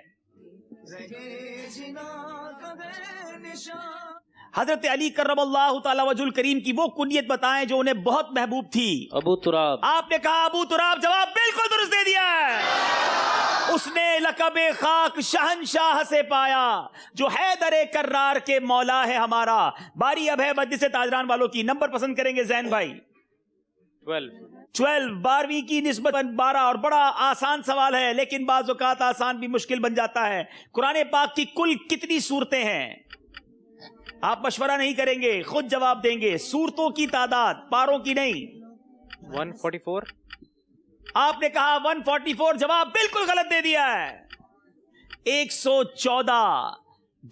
حضرت علی کرم اللہ تعالی وجہ الکریم کی وہ کنیت بتائیں جو انہیں بہت محبوب تھی۔ ابو تراب۔ آپ نے کہا ابو تراب، جواب بالکل درست دے دیا ہے۔ اس نے لقب خاک شہنشاہ سے پایا جو حیدر کرار کے مولا ہے ہمارا۔ باری اب ہے مجلس تاجران والوں کی، نمبر پسند کریں گے زین بھائی؟ 12۔ 12ویں کی نسبت 12 اور بڑا آسان سوال ہے لیکن بعض اوقات آسان بھی مشکل بن جاتا ہے۔ قرآن پاک کی کل کتنی سورتیں ہیں؟ آپ مشورہ نہیں کریں گے، خود جواب دیں گے۔ سورتوں کی تعداد، پاروں کی نہیں۔ 144۔ آپ نے کہا 144، جواب بالکل غلط دے دیا ہے۔ 114۔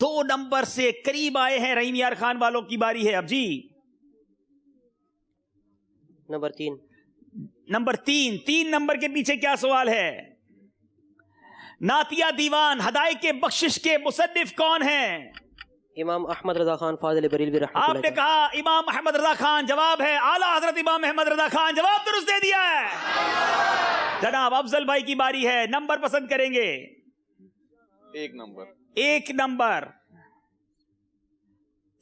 2 نمبر سے قریب آئے ہیں رحیم یار خان والوں کی باری ہے اب۔ جی نمبر 3۔ نمبر 3۔ 3 نمبر کے پیچھے کیا سوال ہے؟ نعتیہ دیوان ہدایت کے بخشش کے مصنف کون ہیں؟ امام احمد رضا خان فاضل بریلوی رحمۃ اللہ۔ آپ نے کہا امام احمد رضا خان، جواب ہے اعلیٰ حضرت امام احمد رضا خان، جواب درست دے دیا ہے۔ جناب افضل بھائی کی باری ہے، نمبر پسند کریں گے؟ 1 نمبر۔ 1 نمبر۔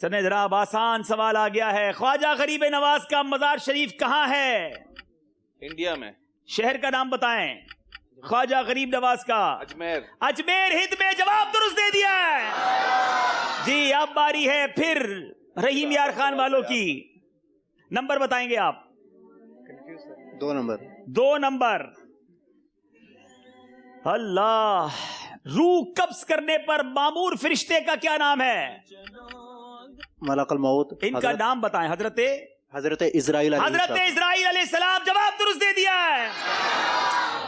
چلیں جناب آسان سوال آ گیا ہے۔ خواجہ غریب نواز کا مزار شریف کہاں ہے؟ انڈیا میں۔ شہر کا نام بتائیں خواجہ غریب نواز کا۔ اجمیر۔ اجمیر ہند میں، جواب درست دے دیا ہے۔ جی اب باری ہے پھر رحیم یار خان والوں کی، نمبر بتائیں گے آپ؟ 2 نمبر۔ 2 نمبر۔ اللہ، روح قبض کرنے پر مامور فرشتے کا کیا نام ہے؟ ملک الموت۔ ان کا نام بتائیں۔ حضرت اسرائیل علیہ السلام، جواب درست دے دیا ہے۔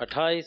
28।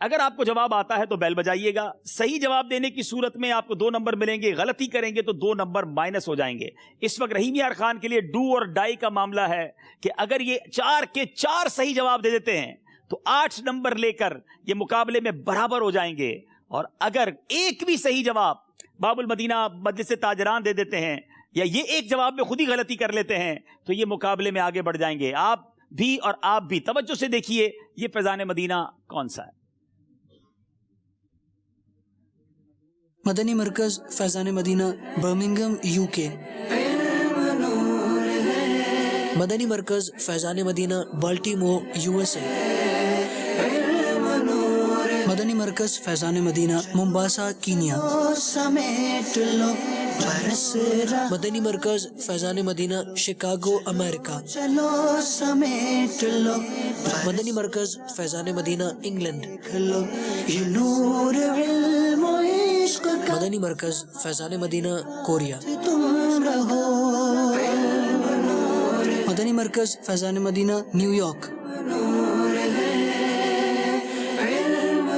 اگر آپ کو جواب آتا ہے تو بیل بجائیے گا. صحیح جواب دینے کی صورت میں آپ کو 2 نمبر ملیں گے, غلطی کریں گے تو 2 نمبر مائنس ہو جائیں گے. اس وقت رحیم یار خان کے لیے ڈو اور ڈائی کا معاملہ ہے کہ اگر یہ 4 کے 4 صحیح جواب دے دیتے ہیں تو 8 نمبر لے کر یہ مقابلے میں برابر ہو جائیں گے, اور اگر ایک بھی صحیح جواب باب المدینہ مجلس تاجران دے دیتے ہیں یا یہ ایک جواب میں خود ہی غلطی کر لیتے ہیں تو یہ مقابلے میں آگے بڑھ جائیں گے. آپ بھی اور آپ بھی توجہ سے دیکھیے یہ فیضان مدینہ کون سا ہے. مدنی مرکز فیضان مدینہ برمنگم UK. مدنی مرکز فیضان مدینہ بالٹیمور USA. مدنی مرکز فیضان مدینہ مومباسا کینیا. مدنی مرکز فیضان مدینہ شکاگو امریکہ. مدنی مرکز فیضان مدینہ انگلینڈ. مدنی مرکز فیضان مدینہ کوریا. مدنی مرکز فیضان مدینہ نیو یارک.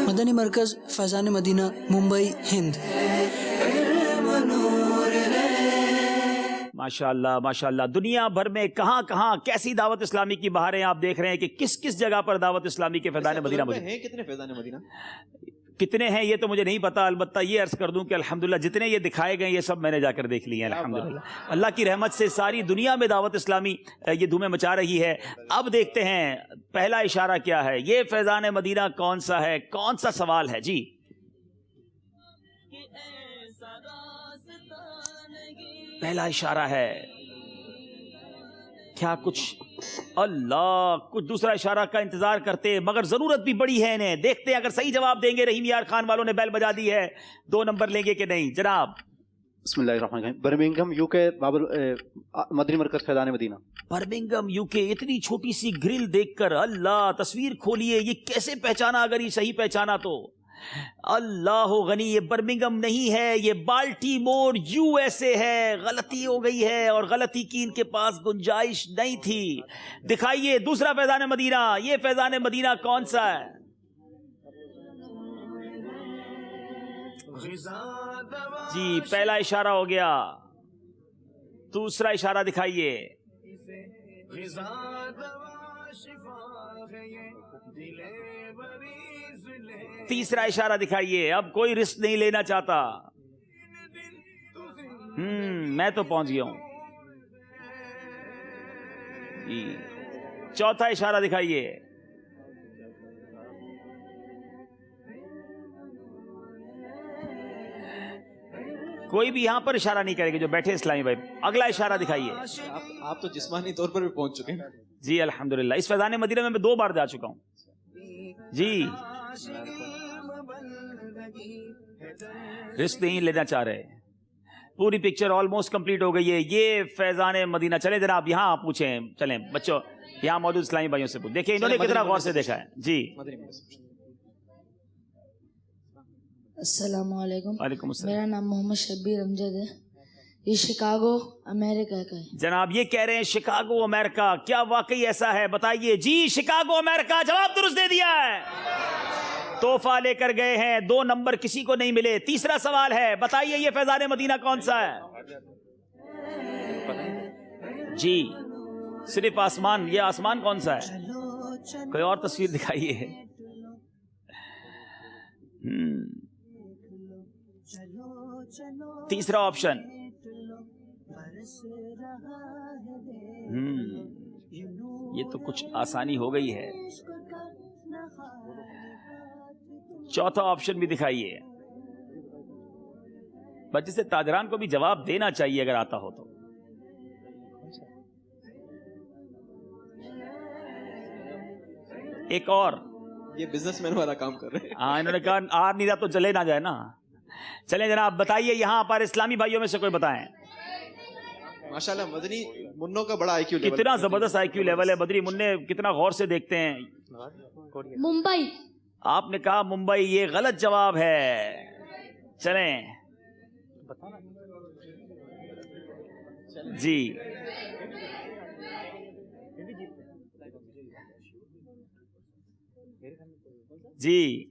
مدنی مرکز فیضان مدینہ ممبئی ہند. ماشاءاللہ ماشاءاللہ. دنیا بھر میں کہاں کہاں کیسی دعوت اسلامی کی بہاریں آپ دیکھ رہے ہیں کہ کس کس جگہ پر دعوت اسلامی کے فیضان مدینہ ہیں. کتنے فیضان مدینہ کتنے ہیں یہ تو مجھے نہیں پتا, البتہ یہ عرض کر دوں کہ الحمدللہ جتنے یہ دکھائے گئے یہ سب میں نے جا کر دیکھ لیے ہیں الحمدللہ. اللہ کی رحمت سے ساری دنیا میں دعوت اسلامی یہ دھومیں مچا رہی ہے. اب دیکھتے ہیں پہلا اشارہ کیا ہے, یہ فیضان مدینہ کون سا ہے, کون سا سوال ہے جی. پہلا اشارہ ہے کیا کچھ اللہ کچھ دوسرا اشارہ کا انتظار کرتے, مگر ضرورت بھی بڑی ہے انہیں. دیکھتے ہیں اگر صحیح جواب دیں گے. رحیم یار خان والوں نے بیل بجا دی ہے, 2 نمبر لیں گے کہ نہیں جناب. بسم اللہ الرحمن الرحیم. برمنگھم UK مدنی مرکز فیضان مدینہ. Birmingham UK. اتنی چھوٹی سی گرل دیکھ کر اللہ تصویر کھولیے, یہ کیسے پہچانا اگر یہ صحیح پہچانا تو. اللہ غنی, یہ برمنگھم نہیں ہے, یہ بالٹیمور USA ہے. غلطی ہو گئی ہے اور غلطی کی ان کے پاس گنجائش نہیں تھی. دکھائیے دوسرا فیضان مدینہ. یہ فیضان مدینہ کون سا ہے؟ جی پہلا اشارہ ہو گیا, دوسرا اشارہ دکھائیے. تیسرا اشارہ دکھائیے. اب کوئی رسک نہیں لینا چاہتا. میں تو پہنچ گیا ہوں. چوتھا اشارہ دکھائیے. کوئی بھی یہاں پر اشارہ نہیں کرے گا جو بیٹھے اسلامی بھائی. اگلا اشارہ دکھائیے. آپ تو جسمانی طور پر بھی پہنچ چکے ہیں. جی الحمدللہ. اس فیضان مدینہ میں 2 بار جا چکا ہوں جی. رسک نہیں لینا چاہ رہے. پوری پکچر آلموسٹ کمپلیٹ ہو گئی ہے. یہ فیضان مدینہ. چلیں جناب یہاں پوچھیں, چلیں بچوں یہاں موجود اسلامی بھائیوں سے پوچھ. دیکھیں انہوں نے کتنا غور سے دیکھا ہے جی. السلام علیکم. وعلیکم السلام. میرا نام محمد شبیر امجد ہے. یہ شکاگو امریکہ کا ہے. جناب یہ کہہ رہے ہیں شکاگو امریکہ. کیا واقعی ایسا ہے؟ بتائیے. جی شکاگو امریکہ. جواب درست دے دیا ہے. تحفہ لے کر گئے ہیں. 2 نمبر کسی کو نہیں ملے. تیسرا سوال ہے, بتائیے یہ فیضان مدینہ کون سا ہے؟ جی صرف آسمان. یہ آسمان کون سا ہے؟ کوئی اور تصویر دکھائیے. تیسرا آپشن. یہ تو کچھ آسانی ہو گئی ہے. چوتھا آپشن بھی دکھائیے. بچے سے تاجران کو بھی جواب دینا چاہیے اگر آتا ہو تو. ایک اور. یہ بزنس مین والا کام کر رہے ہیں. ہاں انہوں نے کہا آر نہیں رہا تو چلے نہ جائے نا. چلیں جناب بتائیے یہاں پر اسلامی بھائیوں میں سے کوئی بتائیں. ماشاءاللہ مدنی منوں کا بڑا آئی کیو لیول. کتنا زبردست آئی کیو لیول ہے. بدری منع کتنا غور سے دیکھتے ہیں. ممبئی. آپ نے کہا ممبئی. یہ غلط جواب ہے. چلیں جی. جی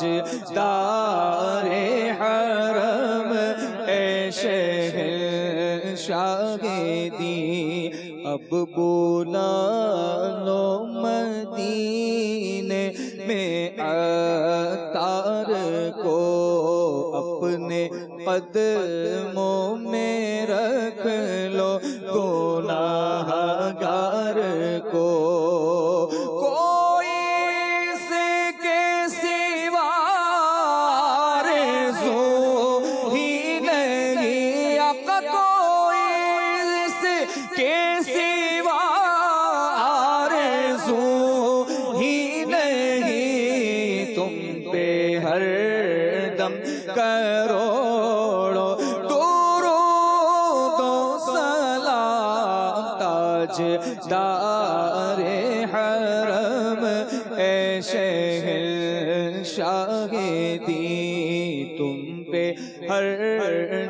تاجدار حرم اے شہنشاہ دین اب بولا لو مدینے میں عطار کو اپنے قدموں میں رکھ لو گناہ گار کو کوئی اس کے سوا آرزو ہی نہیں آقا کوئی اس کے سوا آرزو ہی نہیں تم پہ ہر دم کروڑوں درود و سلام تاجدار حرم اے شہنشاہ دین تم پہ ہر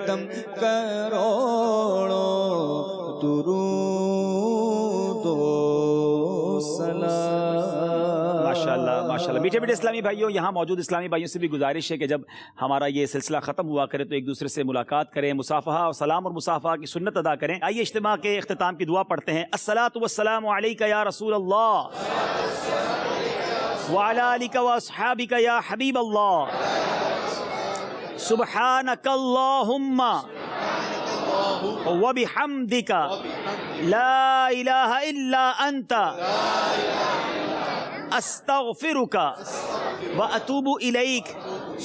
دم کروڑوں درود و سلام. ماشاءاللہ ماشاءاللہ. میٹھے میٹھے اسلامی بھائیوں، یہاں موجود اسلامی بھائیوں سے بھی گزارش ہے کہ جب ہمارا یہ سلسلہ ختم ہوا کرے تو ایک دوسرے سے ملاقات کریں، مصافحہ اور سلام اور مصافحہ کی سنت ادا کریں. آئیے اجتماع کے اختتام کی دعا پڑھتے ہیں. الصلاۃ والسلام علیک یا رسول اللہ وعلی آلک واصحابک یا حبیب اللہ. سبحانک اللہم وبحمدک لا الہ الا انت استغفرک واتوب الیک.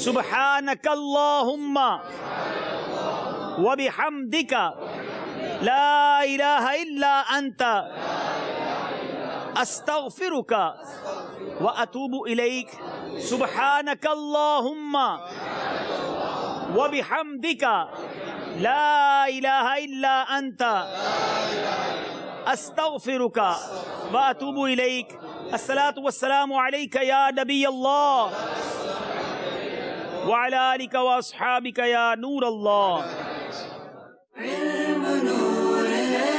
سبحانک اللہم وبحمدک لا الہ الا انت استغفرک واتوب الیک. سبحانک اللہم وبحمدک لا الہ الا انت استغفرک واتوب الیک. الصلاۃ والسلام علیک یا نبی اللہ وعلی آلک واصحابک یا نور اللہ. علم نور ہے،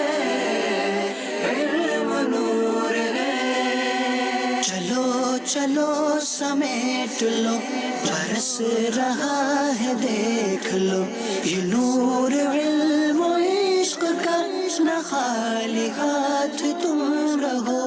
علم نور ہے. چلو چلو سمیٹ لو، برس رہا ہے دیکھ لو. یہ نور علم و عشق کا، نہ خالی ہاتھ تم رہو.